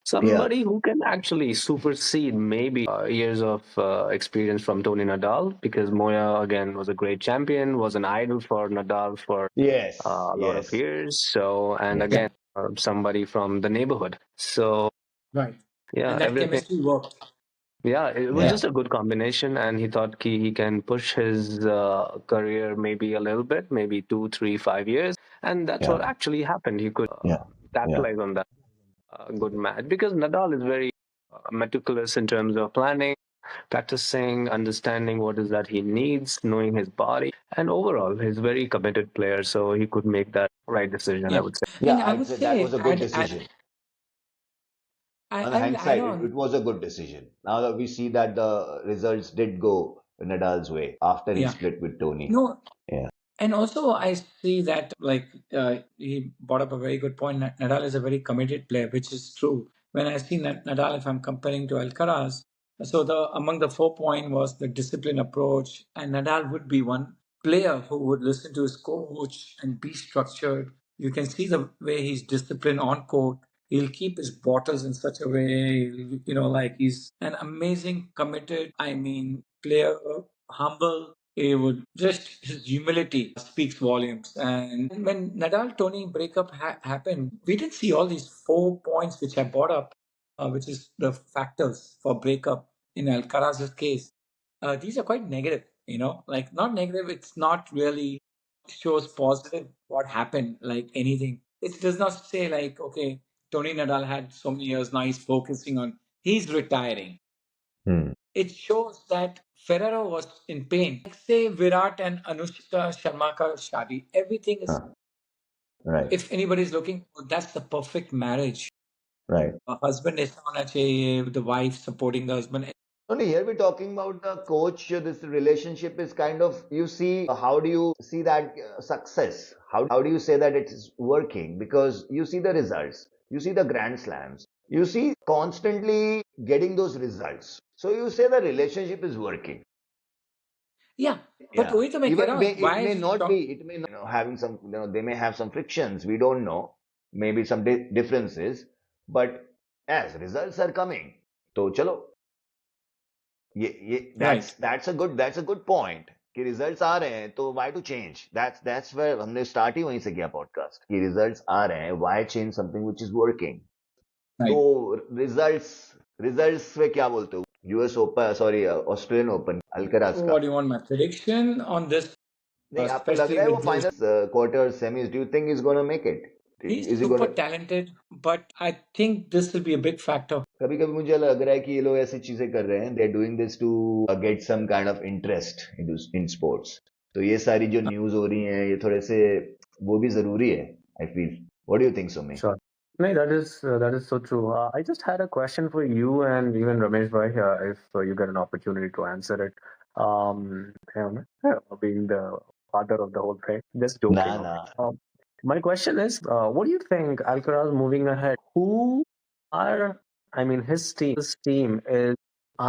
Somebody who can actually supersede maybe years of experience from Tony Nadal, because Moya again was a great champion, was an idol for Nadal for yes, a lot of yes, years. So, and yes, again, somebody from the neighborhood. So, right. yeah, And that everything. chemistry worked. Yeah, it was yeah, just a good combination, and he thought he can push his career maybe a little bit, maybe 2, 3, 5 years, and that's yeah, what actually happened. He could yeah, yeah, capitalize on that good match because Nadal is very meticulous in terms of planning, practicing, understanding what is that he needs, knowing his body, and overall, he's a very committed player. So he could make that right decision, I Yeah. would say. And yeah. I I'd would say that say was a good decision. On I will add hindsight, on. it was a good decision. Now that we see that the results did go Nadal's way after he Yeah. split with Tony. No, Yeah, and also I see that like he brought up a very good point. Nadal is a very committed player, which is true. When I see Nadal, if I'm comparing to Alcaraz, so the among the 4 point was the discipline approach, and Nadal would be one player who would listen to his coach and be structured. You can see the way he's disciplined on court. He'll keep his bottles in such a way, like he's an amazing, committed, I mean, player, humble. He would just his humility speaks volumes. And when Nadal Tony breakup happened, we didn't see all these 4 points which I brought up, which is the factors for breakup in Alcaraz's case. These are quite negative, like not negative. It's not really shows positive what happened, like anything. It does not say like, okay, Tony Nadal had so many years, now he's focusing on, he's retiring. hmm. It shows that Ferrero was in pain. Like say Virat and Anushka Sharma ka shadi, everything is, Right, if anybody's looking, that's the perfect marriage. right. A husband is होना चाहिए, the wife supporting the husband. Only here we're talking about the coach. This relationship is kind of, you see, how do you see that success? How do you say that it's working? Because you see the results, you see the grand slams, you see constantly getting those results. So you say the relationship is working. Yeah, but Yeah. वही तो मैं कह रहा हूँ, why It may is not be, it may not, having some, they may have some frictions. We don't know. Maybe some differences. But as results are coming, तो चलो ये right? that's a good point कि results आ रहे हैं तो why to change that's where हमने start ही वहीं से किया पॉडकास्ट कि रिजल्ट्स आ रहे हैं why change something which is working तो Right. रिजल्ट्स में क्या बोलते हो US open sorry Australian open Alcaraz का What do you want my prediction on this, नहीं आपको लग especially रहा है वो with those? Final quarter semis do you think is gonna make it He's is he super gonna talented, but I think this will be a big factor. कभी कभी मुझे लग रहा है कि ये लोग ऐसी चीजें कर रहे हैं they are doing this to get some kind of interest in sports तो ये सारी जो न्यूज हो रही हैं ये थोड़े से वो भी जरूरी है I feel what do you think so may Sure. No, that is so true. I just had a question for you and even Ramesh bhai, if you get an opportunity to answer it. Being the father of the whole thing, just ना joking. ना My question is, what do you think Alcaraz moving ahead? Who are, I mean, his team is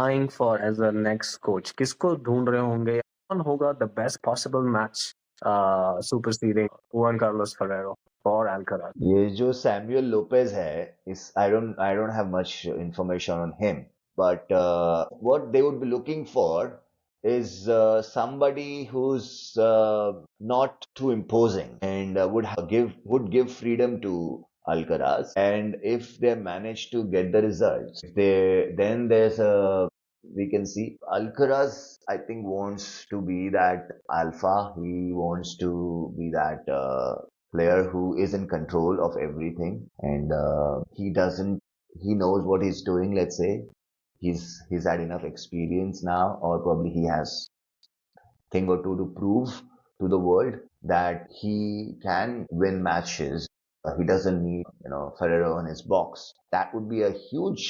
eyeing for as a next coach? किसको ढूंढ रहे होंगे? कौन होगा the best possible match superseding Juan Carlos Ferrero for Alcaraz? ये जो Samuel Lopez है इस I don't have much information on him but what they would be looking for is somebody who's not too imposing and would give freedom to Alcaraz and if they manage to get the results then there's a we can see. Alcaraz, I think, wants to be that alpha. He wants to be that player who is in control of everything, and he doesn't. He knows what he's doing. Let's say he's had enough experience now, or probably he has thing or two to prove to the world that he can win matches. He doesn't need, Ferrero in his box. That would be a huge,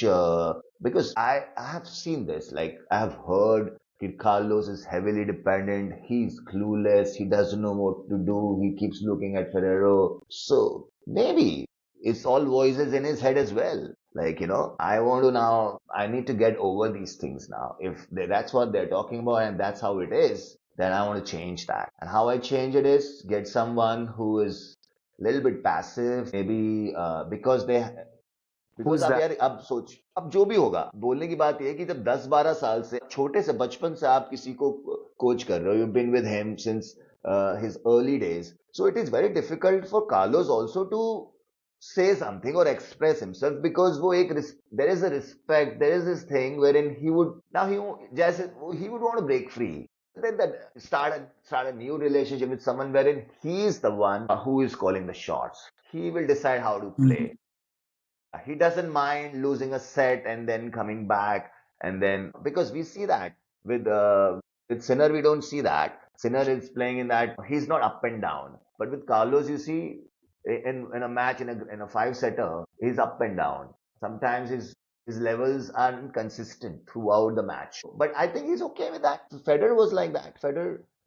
because I have seen this. Like, I have heard that Carlos is heavily dependent. He's clueless. He doesn't know what to do. He keeps looking at Ferrero. So maybe it's all voices in his head as well. Like, I want to now, I need to get over these things now. If that's what they're talking about and that's how it is, then I want to change that. And how I change it is get someone who is a little bit passive, maybe because they because Who's अब that? यार अब सोच अब जो भी होगा बोलने की बात यह है कि जब 10-12 साल से छोटे से बचपन से आप किसी को कोच कर रहे हो you been with him since his early days so it is very difficult for Carlos also to say something or express himself because वो एक there is a respect there is this thing wherein he would now जैसे he would want to break free then that start a new relationship with someone wherein he is the one who is calling the shots he will decide how to play he doesn't mind losing a set and then coming back and then because we see that with Sinner we don't see that. Sinner is playing in that he's not up and down. But with Carlos you see in a match in a five setter he's up and down. Sometimes his levels aren't consistent throughout the match. But I think he's okay with that. Federer was like that.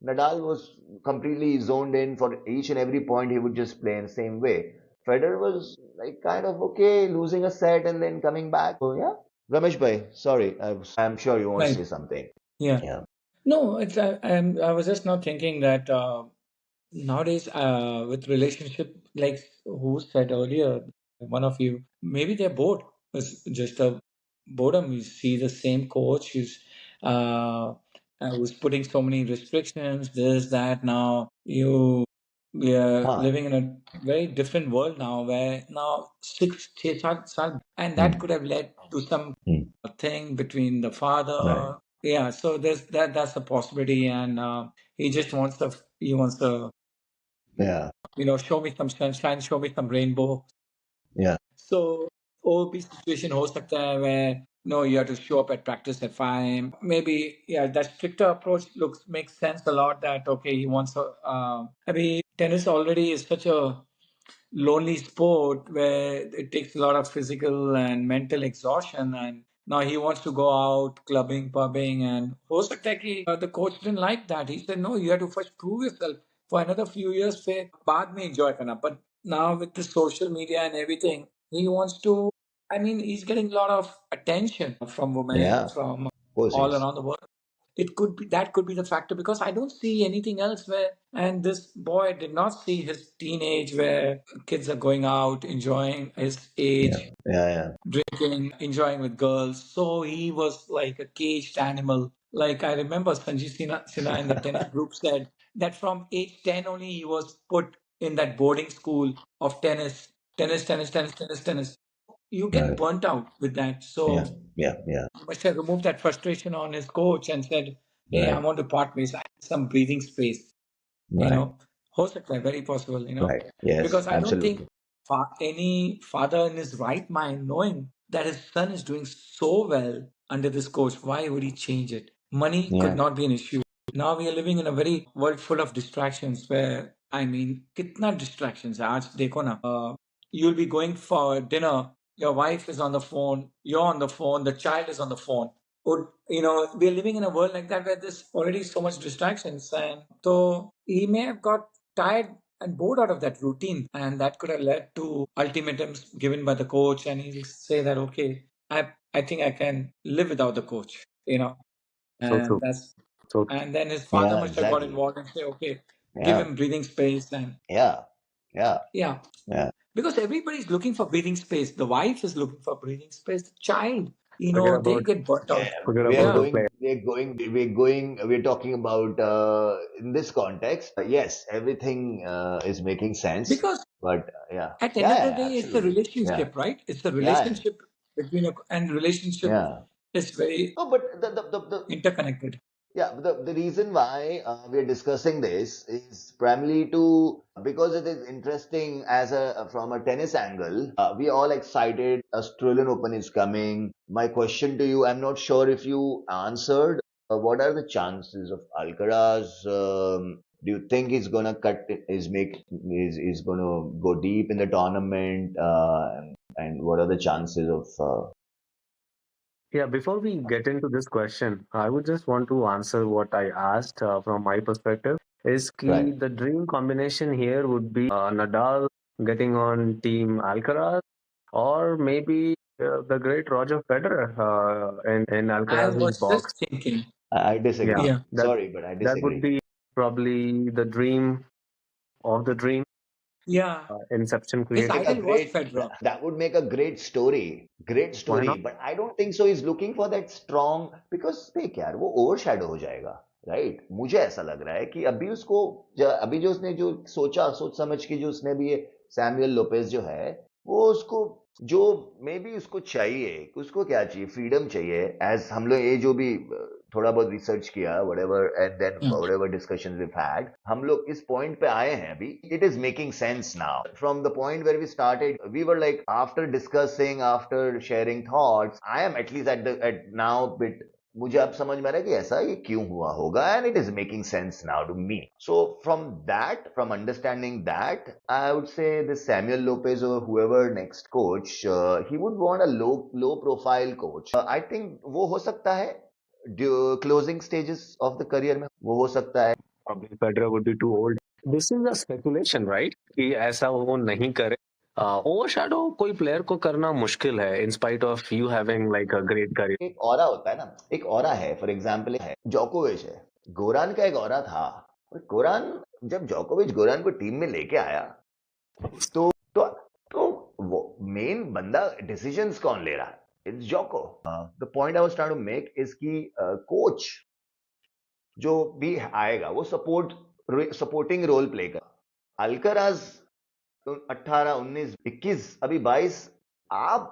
Nadal was completely zoned in for each and every point he would just play in the same way. Federer was like kind of okay, losing a set and then coming back. So yeah. Ramesh bhai, sorry, I'm sure you want to Right. say something. Yeah. Yeah. No, I was just now thinking that nowadays, with relationship, like who said earlier, one of you, maybe they're bored. It's just a boredom. You see the same coach uh, who's putting so many restrictions, this, that. Now we are Huh. living in a very different world now, where now 6 7 and that Hmm. could have led to some Hmm. thing between the Right. father. Yeah, so there's that's a possibility, and he wants to Yeah. show me some sunshine, show me some rainbow. Yeah. So OP situation हो सकता है where no, you have to show up at practice at 5. Maybe yeah, that stricter approach makes sense a lot. That okay, he wants to. I mean, tennis already is such a lonely sport where it takes a lot of physical and mental exhaustion, and now he wants to go out clubbing, pubbing, and हो सकता है कि the coach didn't like that. He said no, you have to first prove yourself for another few years फिर बाद में enjoy करना. But now with the social media and everything, he wants to. I mean, he's getting a lot of attention from women, Yeah. Of from course all is. around the world. It could be that could be the factor because I don't see anything else where. And this boy did not see his teenage where kids are going out, enjoying his Yeah. age, Yeah. Yeah. drinking, enjoying with girls. So he was like a caged animal. Like I remember Sanjeev Sinha in the tennis group said that from age 10 only he was put in that boarding school of tennis. You get Right. burnt out with that. Yeah. So Yeah. Yeah. he must have removed that frustration on his coach and said, hey, I Right. want to part ways. I need some breathing space. you Right. know हो सकता है very possible Right. Yes. because I don't think Absolutely. any father in his right mind knowing that his son is doing so well under this coach, why would he change it? Money could Yeah. not be an issue. Now we are living in a very world full of distractions where I mean कितना distractions है आज देखो ना you'll be going for dinner, your wife is on the phone, you're on the phone, the child is on the phone. Would we're living in a world like that where there's already so much distractions, and so he may have got tired and bored out of that routine, and that could have led to ultimatums given by the coach, and he'll say that okay, I think I can live without the coach, So and true. that's So and then his father Yeah. must have got Exactly. involved and say okay, give Yeah. him breathing space, and Yeah. Yeah. yeah, Yeah. because everybody's looking for breathing space. The wife is looking for breathing space. The child, forget they about get burnt Yeah, out. forget we are about the Yeah, player. going, we're talking about in this context. Yes, everything is making sense, because but at the end yeah, of the yeah, day, it's a absolutely, yeah, relationship, right? It's a yeah, relationship between and relationship yeah, It's very No, but the interconnected. yeah, the reason why we are discussing this is primarily to because it is interesting as a from a tennis angle. We are all excited. Australian Open is coming. My question to you, I'm not sure if you answered. What are the chances of Alcaraz? Do you think he's gonna cut? Is gonna go deep in the tournament? And what are the chances of? Yeah, before we get into this question, I would just want to answer what I asked from my perspective. Is Right. key the dream combination here would be Nadal getting on team Alcaraz, or maybe the great Roger Federer in I Alcaraz's was just box. thinking. I Yeah, disagree. Yeah. that Sorry, but I that would disagree. be probably the dream of the dream Yeah. inception His created. Make a idol was great Federer. that would make a great Why story, not? but I don't think so he's looking for that strong because देख यार वो overshadow हो जाएगा, right? मुझे ऐसा लग रहा है कि अभी उसको अभी जो उसने जो सोच समझ के जो उसने भी ये सैमुअल लोपेज जो है वो उसको जो मे बी उसको चाहिए, उसको क्या चाहिए, फ्रीडम चाहिए, एज हम लोग ये जो भी थोड़ा बहुत रिसर्च किया whatever and then Yeah. whatever discussions we've had, हम लोग इस पॉइंट पे आए हैं अभी. It is making sense now. From the point where we started, we were like after discussing, after sharing thoughts, I am at least at now bit मुझे अब समझ में आ रहा है कि ऐसा ये क्यों हुआ होगा and it is making sense now to me. So from understanding that I would say this Samuel Lopez or whoever next coach he would want a low profile coach. I think वो हो सकता है closing stages of the career में वो हो सकता है. Probably Federer would be too old. This is a speculation, right? कि ऐसा वो नहीं करे. ओवरशैडो कोई प्लेयर को करना मुश्किल है in spite of you having like a great career. एक ऑरा होता है ना, एक ऑरा है. फॉर एग्जाम्पल है जोकोविच है, गोरान का एक ऑरा था. और गोरान जब जोकोविच गोरान को टीम में लेके आया तो तो तो वो मेन बंदा डिसीजंस कौन ले रहा है? It's Djoko. The point I was trying to make is कि कोच जो भी आएगा वो सपोर्टिंग रोल प्ले कर. अल्कराज 18 19 21 अभी 22, आप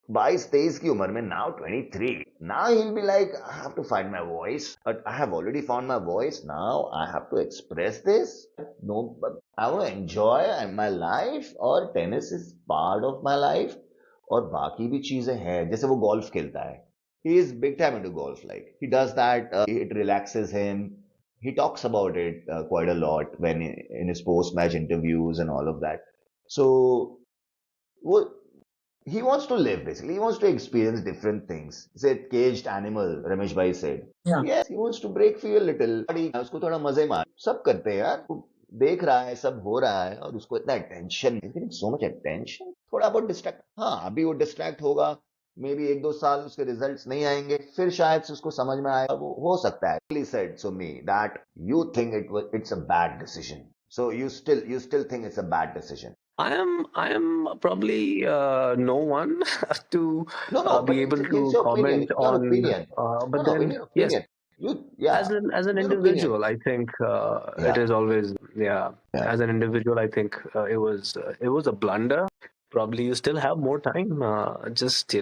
22 23 की उम्र में, now 23, now he'll be like I have to find my voice, but I have already found my voice, now I have to express this. No, but I want to enjoy my life और tennis is part of my life. और बाकी भी चीजें हैं, जैसे वो golf खेलता है. He is big time into golf, like he does that, it relaxes him. He talks about it quite a lot when in his post match interviews and all of that. So what he wants to live, basically he wants to experience different things. It's a caged animal, Ramesh bhai said. Yeah. Yes, he wants to break free a little. उसको थोड़ा मजे मार, सब करते हैं यार. वो देख रहा है, सब हो रहा है और उसको इतना टेंशन, सो मच टेंशन. थोड़ा बहुत डिस्ट्रैक्ट, हाँ अभी वो डिस्ट्रैक्ट होगा, मे बी 1 2 साल उसके रिजल्ट्स नहीं आएंगे, फिर शायद से उसको समझ में आएगा, वो हो सकता है. He said so me that you think it's a bad decision, so you still think it's a bad decision. I am probably no one to No, be but able it's to your opinion. comment It's your on. opinion. But No, in then your yes, opinion. Yeah, as an your opinion. individual, I think it Yeah, is always yeah. yeah. As an individual, I think it was a blunder. Probably you still have more time. Just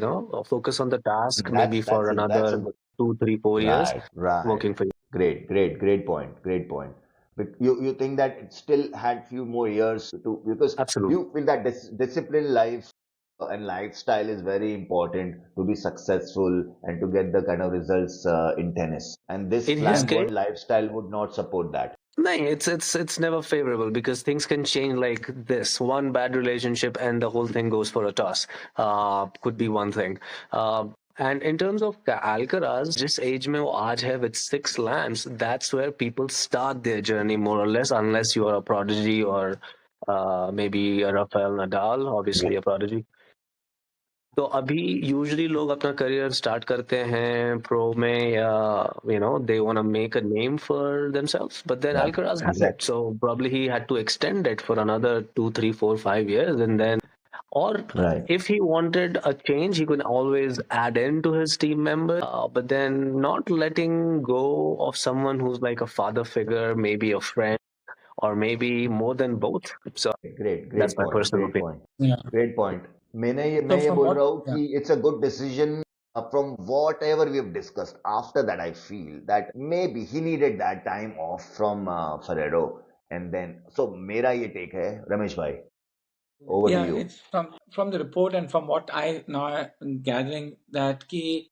focus on the task. Maybe for That's a another good. 2 3 4 years Right. working for you. Great point. Great point. But you think that it still had few more years to, because Absolutely. you feel that disciplined life and lifestyle is very important to be successful and to get the kind of results in tennis. And this In his case, flamboyant lifestyle would not support that. no, it's never favorable because things can change like this. One bad relationship and the whole thing goes for a toss. Could be one thing. And in terms of Alcaraz, जिस age में वो आज है with 6 slams, that's where people start their journey more or less, unless you are a prodigy or maybe a Rafael Nadal, obviously a prodigy. तो अभी usually लोग अपना career start करते हैं प्रो में या they want to make a name for themselves, but then Right. Alcaraz had it, Exactly. so probably he had to extend it for another 2 3 4 5 years, and then or Right. if he wanted a change he could always add in to his team members, but then not letting go of someone who's like a father figure, maybe a friend, or maybe more than both. So Great that's my point. personal Great opinion. point. Yeah. Great point. मैं So ये from बोल what? रहा हूँ Yeah. कि it's a good decision From whatever we have discussed after that, I feel that maybe he needed that time off from Ferrero. And then, so मेरा ये take है, Ramesh bhai, over to Yeah, you. it's from the report and from what I now am gathering that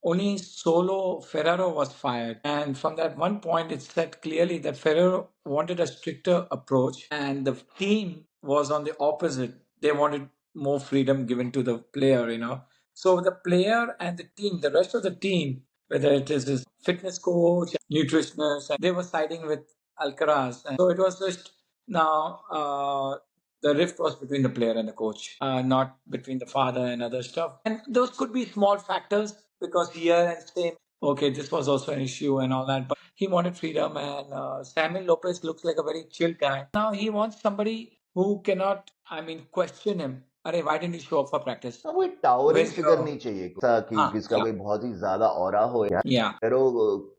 only solo Ferrero was fired, and from that one point it said clearly that Ferrero wanted a stricter approach, and the team was on the opposite. They wanted more freedom given to the player. So the player and the team, the rest of the team, whether it is his fitness coach, nutritionist, and they were siding with Alcaraz, and so it was just now. The rift was between the player and the coach, not between the father and other stuff. And those could be small factors because here and same, okay, this was also an issue and all that. But he wanted freedom, and Samuel Lopez looks like a very chill guy. Now he wants somebody who cannot, I mean, question him. Arey, why didn't you show up for practice? कोई towering Where's figure your नहीं चाहिए ऐसा कि हाँ किसका yeah कोई बहुत ही ज्यादा ऑरा हो यार। yeah फेरो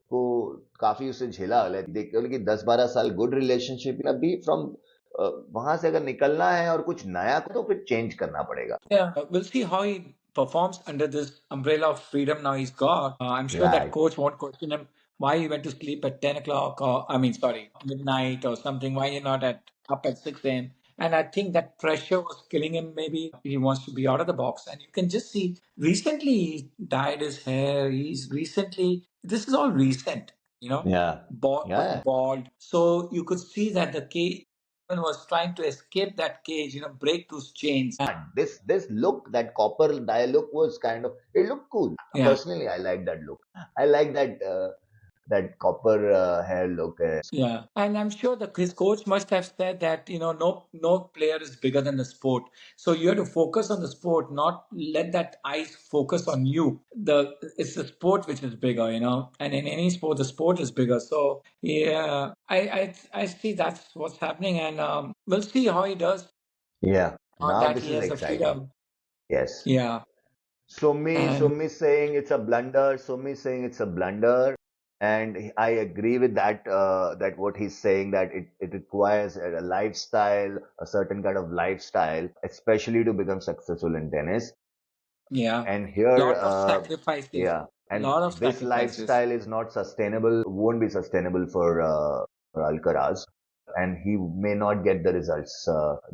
को काफी उससे झेला देख कि 10-12 साल गुड रिलेशनशिप अभी फ्रॉम वहां से अगर निकलना है और कुछ नया तो फिर चेंज करना पड़ेगा। Yeah, we'll see how he performs under this umbrella of freedom now he's got. I'm sure that Right. coach won't question him why he went to sleep at 10 o'clock or, I mean, sorry, midnight or something, why you're not up at 6 a.m. And I think that pressure was killing him. Maybe he wants to be out of the box. And you can just see recently he dyed his hair. This is all recent, Yeah. going Yeah. bald. So you could see that the cage was trying to escape that cage, break those chains. This look, that copper dye look was kind of, it looked cool. Yeah. Personally, I like that look. I like that copper hair look. Yeah, and I'm sure his coach must have said that no player is bigger than the sport. So you have to focus on the sport, not let that eyes focus on you. It's the sport which is bigger, and in any sport, the sport is bigger. So yeah, I see that's what's happening, and we'll see how he does Yeah. on Now that. this He is has the exciting. freedom. Yes. Yeah, Sumi, and Sumi saying it's a blunder. Sumi saying it's a blunder, and I agree with that. That what he's saying, that it requires a lifestyle, a certain kind of lifestyle, especially to become successful in tennis. yeah, And here, lot of sacrifices, yeah, and lot of this sacrifices. lifestyle is not sustainable, won't be sustainable for Alcaraz, and he may not get the results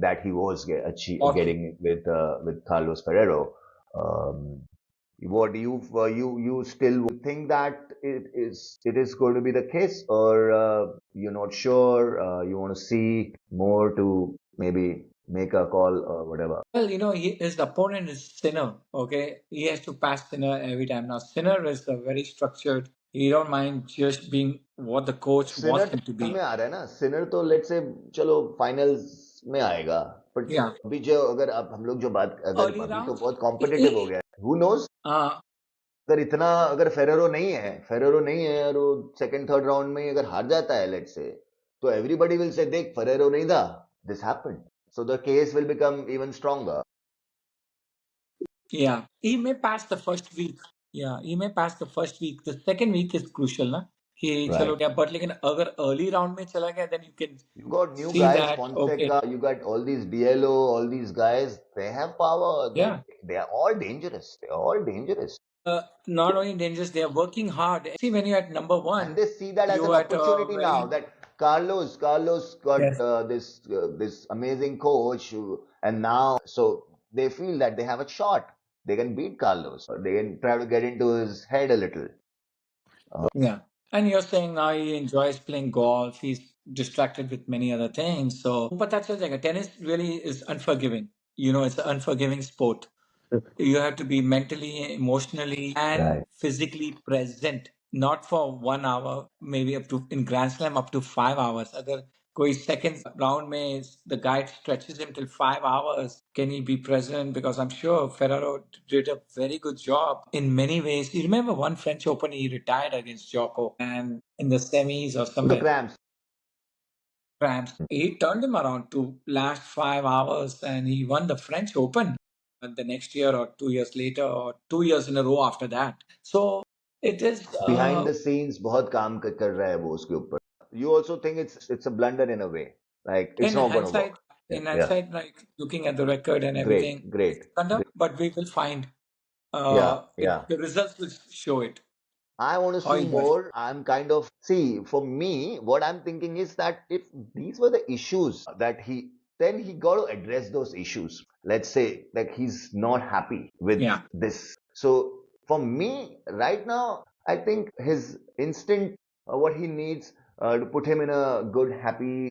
that he was Okay. getting with Carlos Ferrero. Um, what do you still think that it is going to be the case, or you're not sure? You want to see more to maybe make a call or whatever. Well, his opponent is Sinner. Okay, he has to pass Sinner every time. Now, Sinner is a very structured. He don't mind just being what the coach wants Sinner him to तो be. में आ रहा है ना, Sinner तो late से चलो finals में आएगा, बट Yeah, अभी जो अगर अब हम लोग जो बात अगर early अभी तो rounds. बहुत कॉम्पिटिटिव हो गया है, हु नोज, Uh, अगर इतना अगर फेरेरो नहीं है और वो सेकंड थर्ड राउंड में ही अगर हार जाता है लेट से, तो एवरीबॉडी विल से देख फेरेरो नहीं था, this happened, so the case will become even stronger. yeah, he may pass the first week. Yeah, he may pass the first week. The second week is crucial, ना? कि चलो right, क्या but लेकिन अगर early round में चला गया, then you can you got new see guys, that okay, Fonseca, you got all these DLO, all these guys, they have power, yeah. they are all dangerous. Not only dangerous, they are working hard. See, when you're at number And one, they see that as you an at a opportunity now, very that Carlos got yes. this amazing coach, and now so they feel that they have a shot. They can beat Carlos. Or they can try to get into his head a little. Yeah. And you're saying now he enjoys playing golf. He's distracted with many other things. So, but that's the thing. Tennis really is unforgiving. It's an unforgiving sport. You have to be mentally, emotionally, and Right. physically present. Not for 1 hour, maybe up to in Grand Slam up to 5 hours. अगर कोई second round में the guide stretches him till 5 hours, can he be present? Because I'm sure Ferrero did a very good job in many ways. You remember one French Open he retired against Joko, and in the semis or The somewhere cramps. he turned him around to last 5 hours, and he won the French Open the next year or 2 years later or 2 years in a row after that. So it is Behind the scenes, बहुत काम कर रहा है वो उसके ऊपर. You also think it's a blunder in a way, like it's in not going to work. hindsight, Yeah, yeah. like looking at the record and Great, everything, it's great, thunder, great. but we will find. Yeah. The results will show it. I want to How see he does. more. I'm kind of, see, for me, what I'm thinking is that if these were the issues that then he got to address those issues. Let's say that he's not happy with Yeah. this. So for me, right now, I think his instinct, what he needs to put him in a good, happy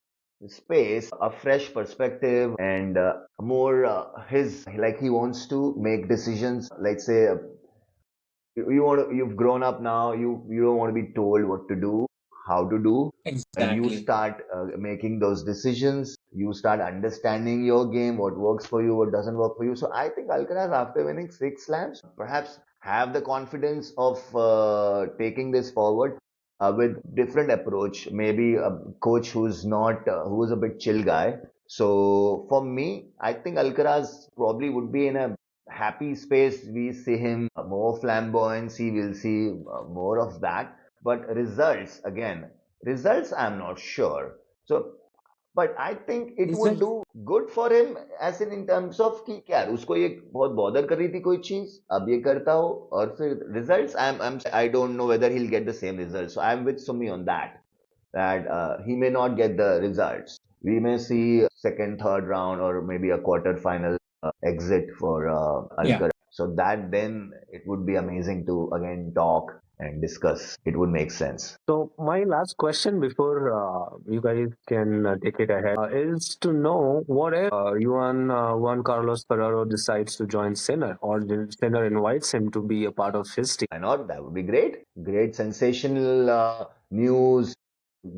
space, a fresh perspective, and more like he wants to make decisions. Let's say you've grown up now, you don't want to be told what to do, how to do. You Exactly. start making those decisions, you start understanding your game, what works for you, what doesn't work for you. So I think Alcaraz, after winning 6 slams, perhaps have the confidence of taking this forward with different approach, maybe a coach who's a bit chill guy. So for me, I think Alcaraz probably would be in a happy space. We see him more flamboyancy, we'll see more of that. But results, I'm not sure. So, but I think it would Result. do good for him, as in terms of कि क्या उसको ये बहुत bother कर रही थी कोई चीज, अब ये करता हो और फिर results. I don't know whether he'll get the same results. So I'm with Sumi on that he may not get the results. We may see second, third round, or maybe a quarter final exit for Yeah. Alcaraz. So that then it would be amazing to again talk and discuss. It would make sense. So my last question before you guys can take it ahead is to know what if Juan Carlos Ferrero decides to join Sinner, or Sinner invites him to be a part of his team. Why not? That would be great. Great sensational news.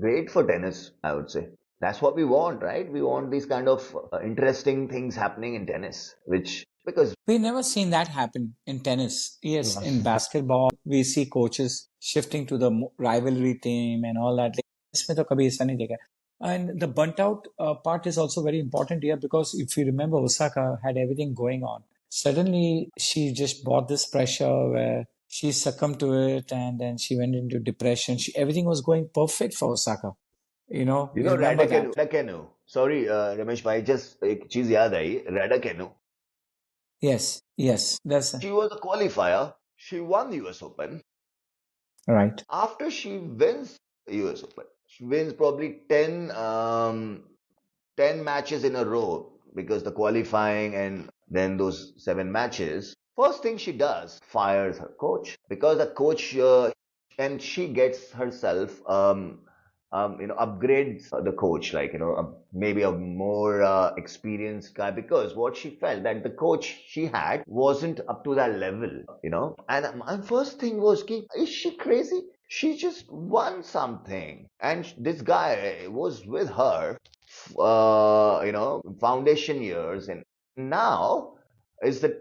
Great for tennis, I would say. That's what we want, right? We want these kind of interesting things happening in tennis, which because We've never seen that happen in tennis. Yes, in basketball, we see coaches shifting to the rivalry team and all that. इसमें तो कभी ऐसा नहीं देखा. And the bunt out part is also very important here, because if you remember, Osaka had everything going on. Suddenly, she just bought this pressure where she succumbed to it, and then she went into depression. Everything was going perfect for Osaka. You You know, remember that. Raducanu. Sorry, Ramesh bhai, just एक चीज याद आई. Raducanu. Yes, yes, that's She was a qualifier. She won US Open. right. After she wins US Open, she wins probably 10 matches in a row, because the qualifying and then those 7 matches. First thing she does, fires her coach, because the coach and she gets herself upgrades the coach, like maybe a more experienced guy, because what she felt that the coach she had wasn't up to that level. And my first thing was, is she crazy? She just won something, and this guy was with her foundation years, and now is the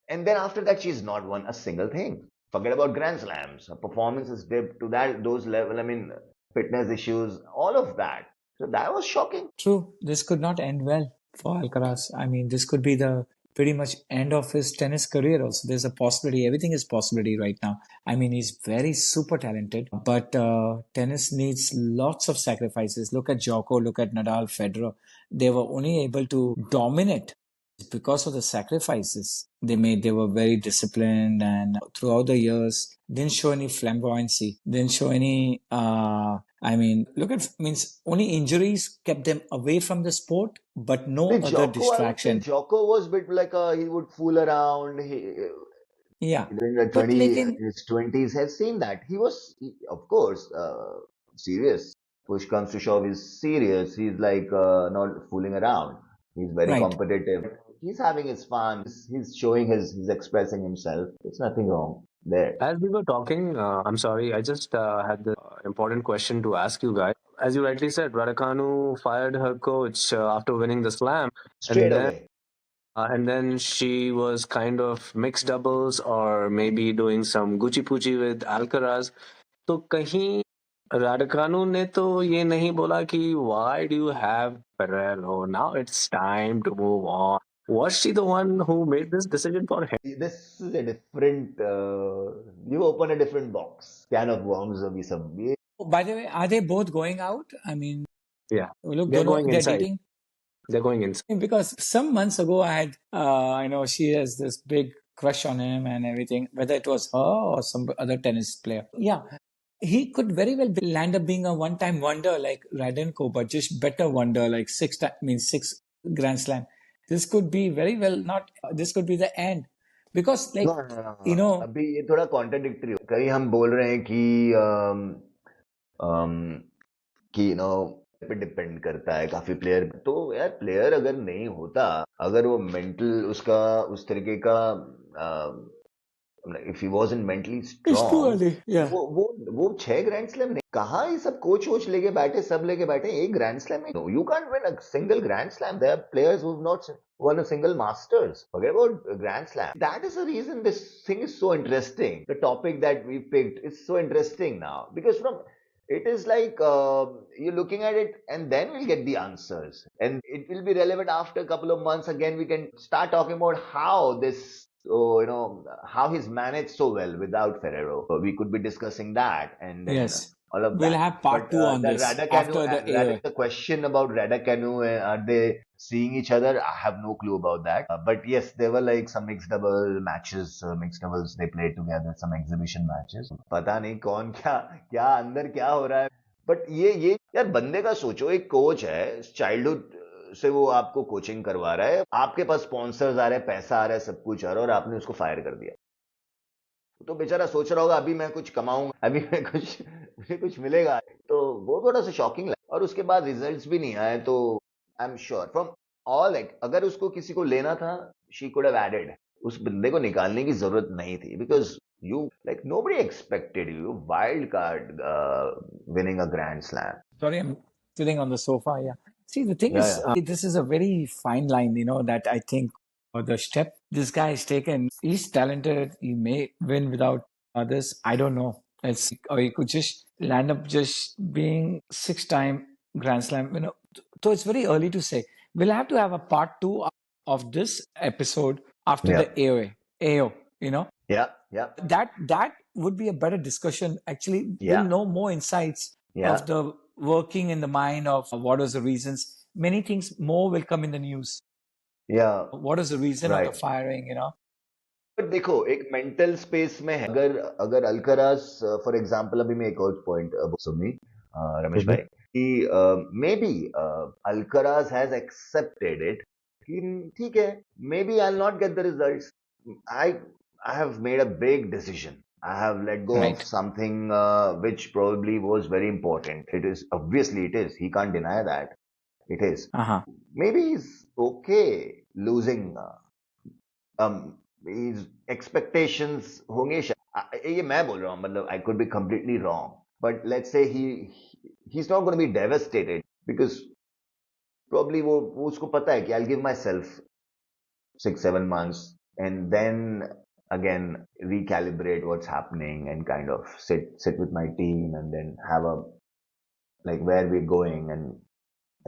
and then after that she's not won a single thing. Forget about Grand Slams. Her performance has dipped to those level. I mean, fitness issues, all of that. So that was shocking. True, this could not end well for Alcaraz. I mean, this could be the pretty much end of his tennis career also. There's a possibility. Everything is possibility right now. I mean, he's very super talented, but tennis needs lots of sacrifices. Look at Djoko, look at Nadal, Federer. They were only able to dominate because of the sacrifices they made. They were very disciplined, and throughout the years didn't show any flamboyancy, didn't show any means only injuries kept them away from the sport, but no With other Jocko, I would say distraction. Jocko was a bit like he would fool around. Yeah, During the but his 20s, has seen that. Of course, serious. Push comes to shove, he's serious. He's like not fooling around. He's very right. competitive. He's having his fun. He's showing he's expressing himself. There's nothing wrong there. As we were talking, I'm sorry, I just had the important question to ask you guys. As you rightly said, Raducanu fired her coach after winning the slam, Straight and then away. she was kind of mixed doubles or maybe doing some Gucci Pucci with Alcaraz. तो कहीं राडकानू ने तो ये नहीं बोला कि why do you have Ferrero? Now it's time to move on. Was she the one who made this decision for him? This is a different. You open a different box. Can of worms अभी सब ये. By the way, are they both going out? I mean, Yeah, look, they're going they're inside. dating. They're going inside. Because some months ago, I know she has this big crush on him and everything, whether it was her or some other tennis player. Yeah, he could very well land up being a one-time wonder like Radenko, but just better wonder like six Grand Slam. This could be very well not. This could be the end because No, like no, no, no, you no. know अभी ये थोड़ा contradictory हो कहीं हम बोल रहे हैं अम, कि पे डिपेंड करता है काफी प्लेयर तो यार प्लेयर अगर नहीं होता अगर वो मेंटल उसका उस तरीके का if he wasn't mentally it's too strong early. Yeah. वो 6 ग्रैंड स्लैम नहीं कहाँ ये सब कोच वोच लेके बैठे सब लेके बैठे एक ग्रैंड स्लैम नहीं you can't win a single grand slam there are players who have not won a single masters forget about grand slam that is the reason this thing is so interesting the topic that we picked is so interesting now because from it is like you're looking at it and then we'll get the answers and it will be relevant after a couple of months again we can start talking about how this how he's managed so well without Ferrero. So we could be discussing that and then Yes. all of We'll that. have part But two on the this after the AOA. The question about Radakanu, are they seeing each other? I have no clue about that. But yes, there were like some mixed double matches, mixed doubles they played together, some exhibition matches. पता नहीं कौन क्या क्या अंदर क्या हो रहा है. बट ये यार बंदे का सोचो एक कोच है चाइल्डहुड से वो आपको कोचिंग करवा रहा है आपके पास स्पॉन्सर्स आ रहे हैं पैसा आ रहा है सब कुछ आ रहा है और आपने उसको फायर कर दिया तो बेचारा सोच रहा होगा अभी मैं कुछ कमाऊंगा अभी मैं कुछ मुझे कुछ मिलेगा तो वो थोड़ा सा शॉकिंग लगा और उसके बाद रिजल्ट्स भी नहीं आए तो I am sure from all like अगर उसको किसी को लेना था शी कुड हैव एडेड उस बंदे को निकालने की जरूरत नहीं थी because you like nobody expected you wild card winning a grand slam. Sorry, I'm sitting on the sofa. Yeah. See, the thing is, Yeah. this is a very fine line, that I think the step this guy has taken, he's talented. He may win without others. I don't know. Or he could just land up just being six-time Grand Slam. So it's very early to say. We'll have to have a part two of this episode after the Yeah. AOA. AO, Yeah. Yeah. that would be a better discussion. Actually, Yeah. we'll know more insights Yeah. of the working in the mind of what was the reasons. Many things more will come in the news. Yeah. What is the reason of the Right. firing? But देखो एक mental space में है अगर अगर Alcaraz for example अभी मैं एक और पॉइंट सुनी रमेश भाई कि maybe Alcaraz has accepted it कि ठीक है maybe I not get the results I I have made a big decision I have let go Right. of something which probably was very important. It is obviously it is. He can't deny that. It is. Uh-huh. Maybe he's okay losing um his expectations होंगे ये मैं बोल रहा हूँ मतलब I could be completely wrong but let's say he's not going to be devastated because probably वो उसको पता है कि I'll give myself 6-7 months and then again recalibrate what's happening and kind of sit with my team and then have a like where we're going and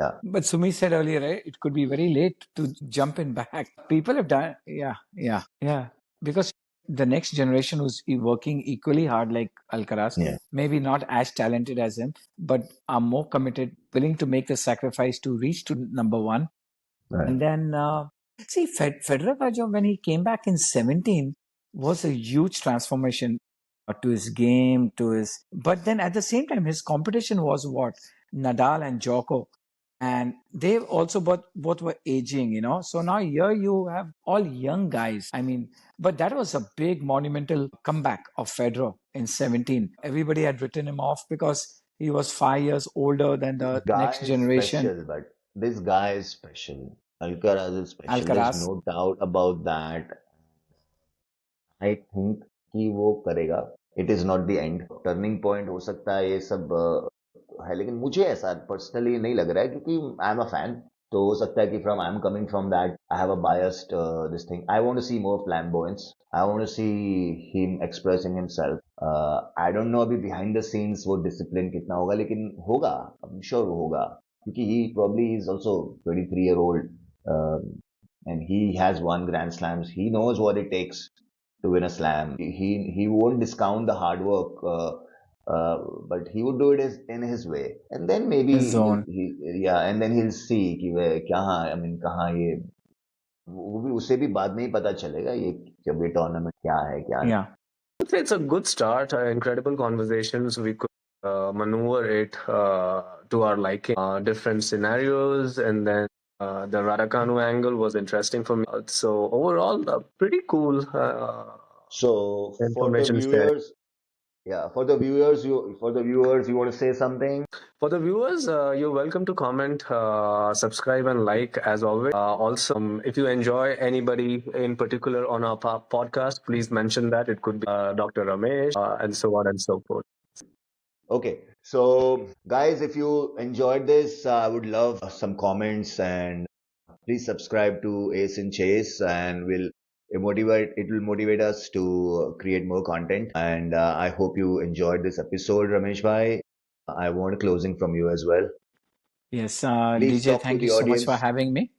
yeah. But Sumi said earlier, right, it could be very late to jump in back. People have done, yeah. Because the next generation who's working equally hard like Alcaraz, Yeah. maybe not as talented as him, but are more committed, willing to make the sacrifice to reach to number one. Right. And then, see, Federer, when he came back in 17, was a huge transformation to his game, but then at the same time, his competition was what? Nadal and Djoko. And they also both were aging, So now here you have all young guys. I mean, but that was a big monumental comeback of Federer in 17. Everybody had written him off because he was 5 years older than the Guy next is generation. special, but this guy is special. Alcaraz is special. Alcaraz. There's no doubt about that. I think कि वो करेगा. It is not the end. Turning point हो सकता है ये सब है लेकिन मुझे ऐसा पर्सनली नहीं लग रहा है क्योंकि आई एम अ फैन तो हो सकता है कि from I am coming from that I have a biased this thing I want to see more flamboyance I want to see him expressing himself I don't know अभी behind the scenes वो discipline कितना होगा लेकिन होगा I am sure वो होगा क्योंकि ही probably is also 23 year old and he has won grand slams he knows what it takes to win a slam he won't discount the hard work but he would do it in his way and then maybe His zone. and then he'll see कि वह क्या I mean कहाँ ये वो भी उसे भी बाद में ही पता चलेगा ये जब ये टूर्नामेंट क्या है क्या नहीं। Yeah. I'd say it's a good start. Incredible conversations. We could maneuver it to our liking. Different scenarios, and then the Raducanu angle was interesting for me. So overall, pretty cool So for the information sharing. viewers, yeah, for the viewers, you want to say something? For the viewers, you're welcome to comment, subscribe, and like as always. Also, if you enjoy anybody in particular on our podcast, please mention that. It could be Dr. Ramesh and so on and so forth. Okay, so guys, if you enjoyed this, I would love some comments and please subscribe to Ace and Chase, and it will motivate us to create more content. And I hope you enjoyed this episode, Ramesh bhai. I want a closing from you as well. Yes, Please DJ, talk to thank you the so much for audience. having me.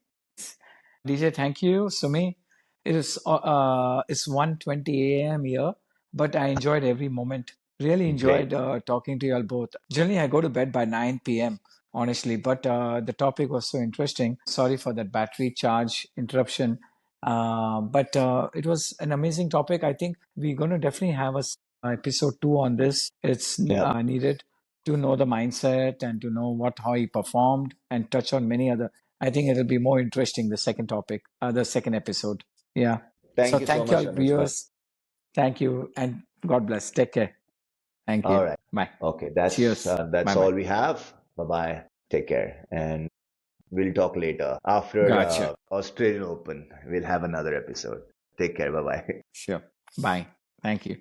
DJ, thank you, Sumi. It's 1:20 a.m. here, but I enjoyed every moment. Really enjoyed Great. talking to you all both. Generally, I go to bed by 9 p.m., honestly, but the topic was so interesting. Sorry for that battery charge interruption. But it was an amazing topic. I think we're going to definitely have a episode 2 on this. It's Yeah. needed to know the mindset and to know how he performed and touch on many other. I think it'll be more interesting, the second topic, the second episode. Yeah. So Thank you so thank you much, all Ramesh bhai. viewers. Thank you and God bless. Take care. Thank All you. right. Bye. Okay, Cheers. that's Bye all bye. we have. Bye bye. Take care, and we'll talk later after Gotcha. Australian Open. We'll have another episode. Take care. Bye bye. Sure. Bye. Thank you.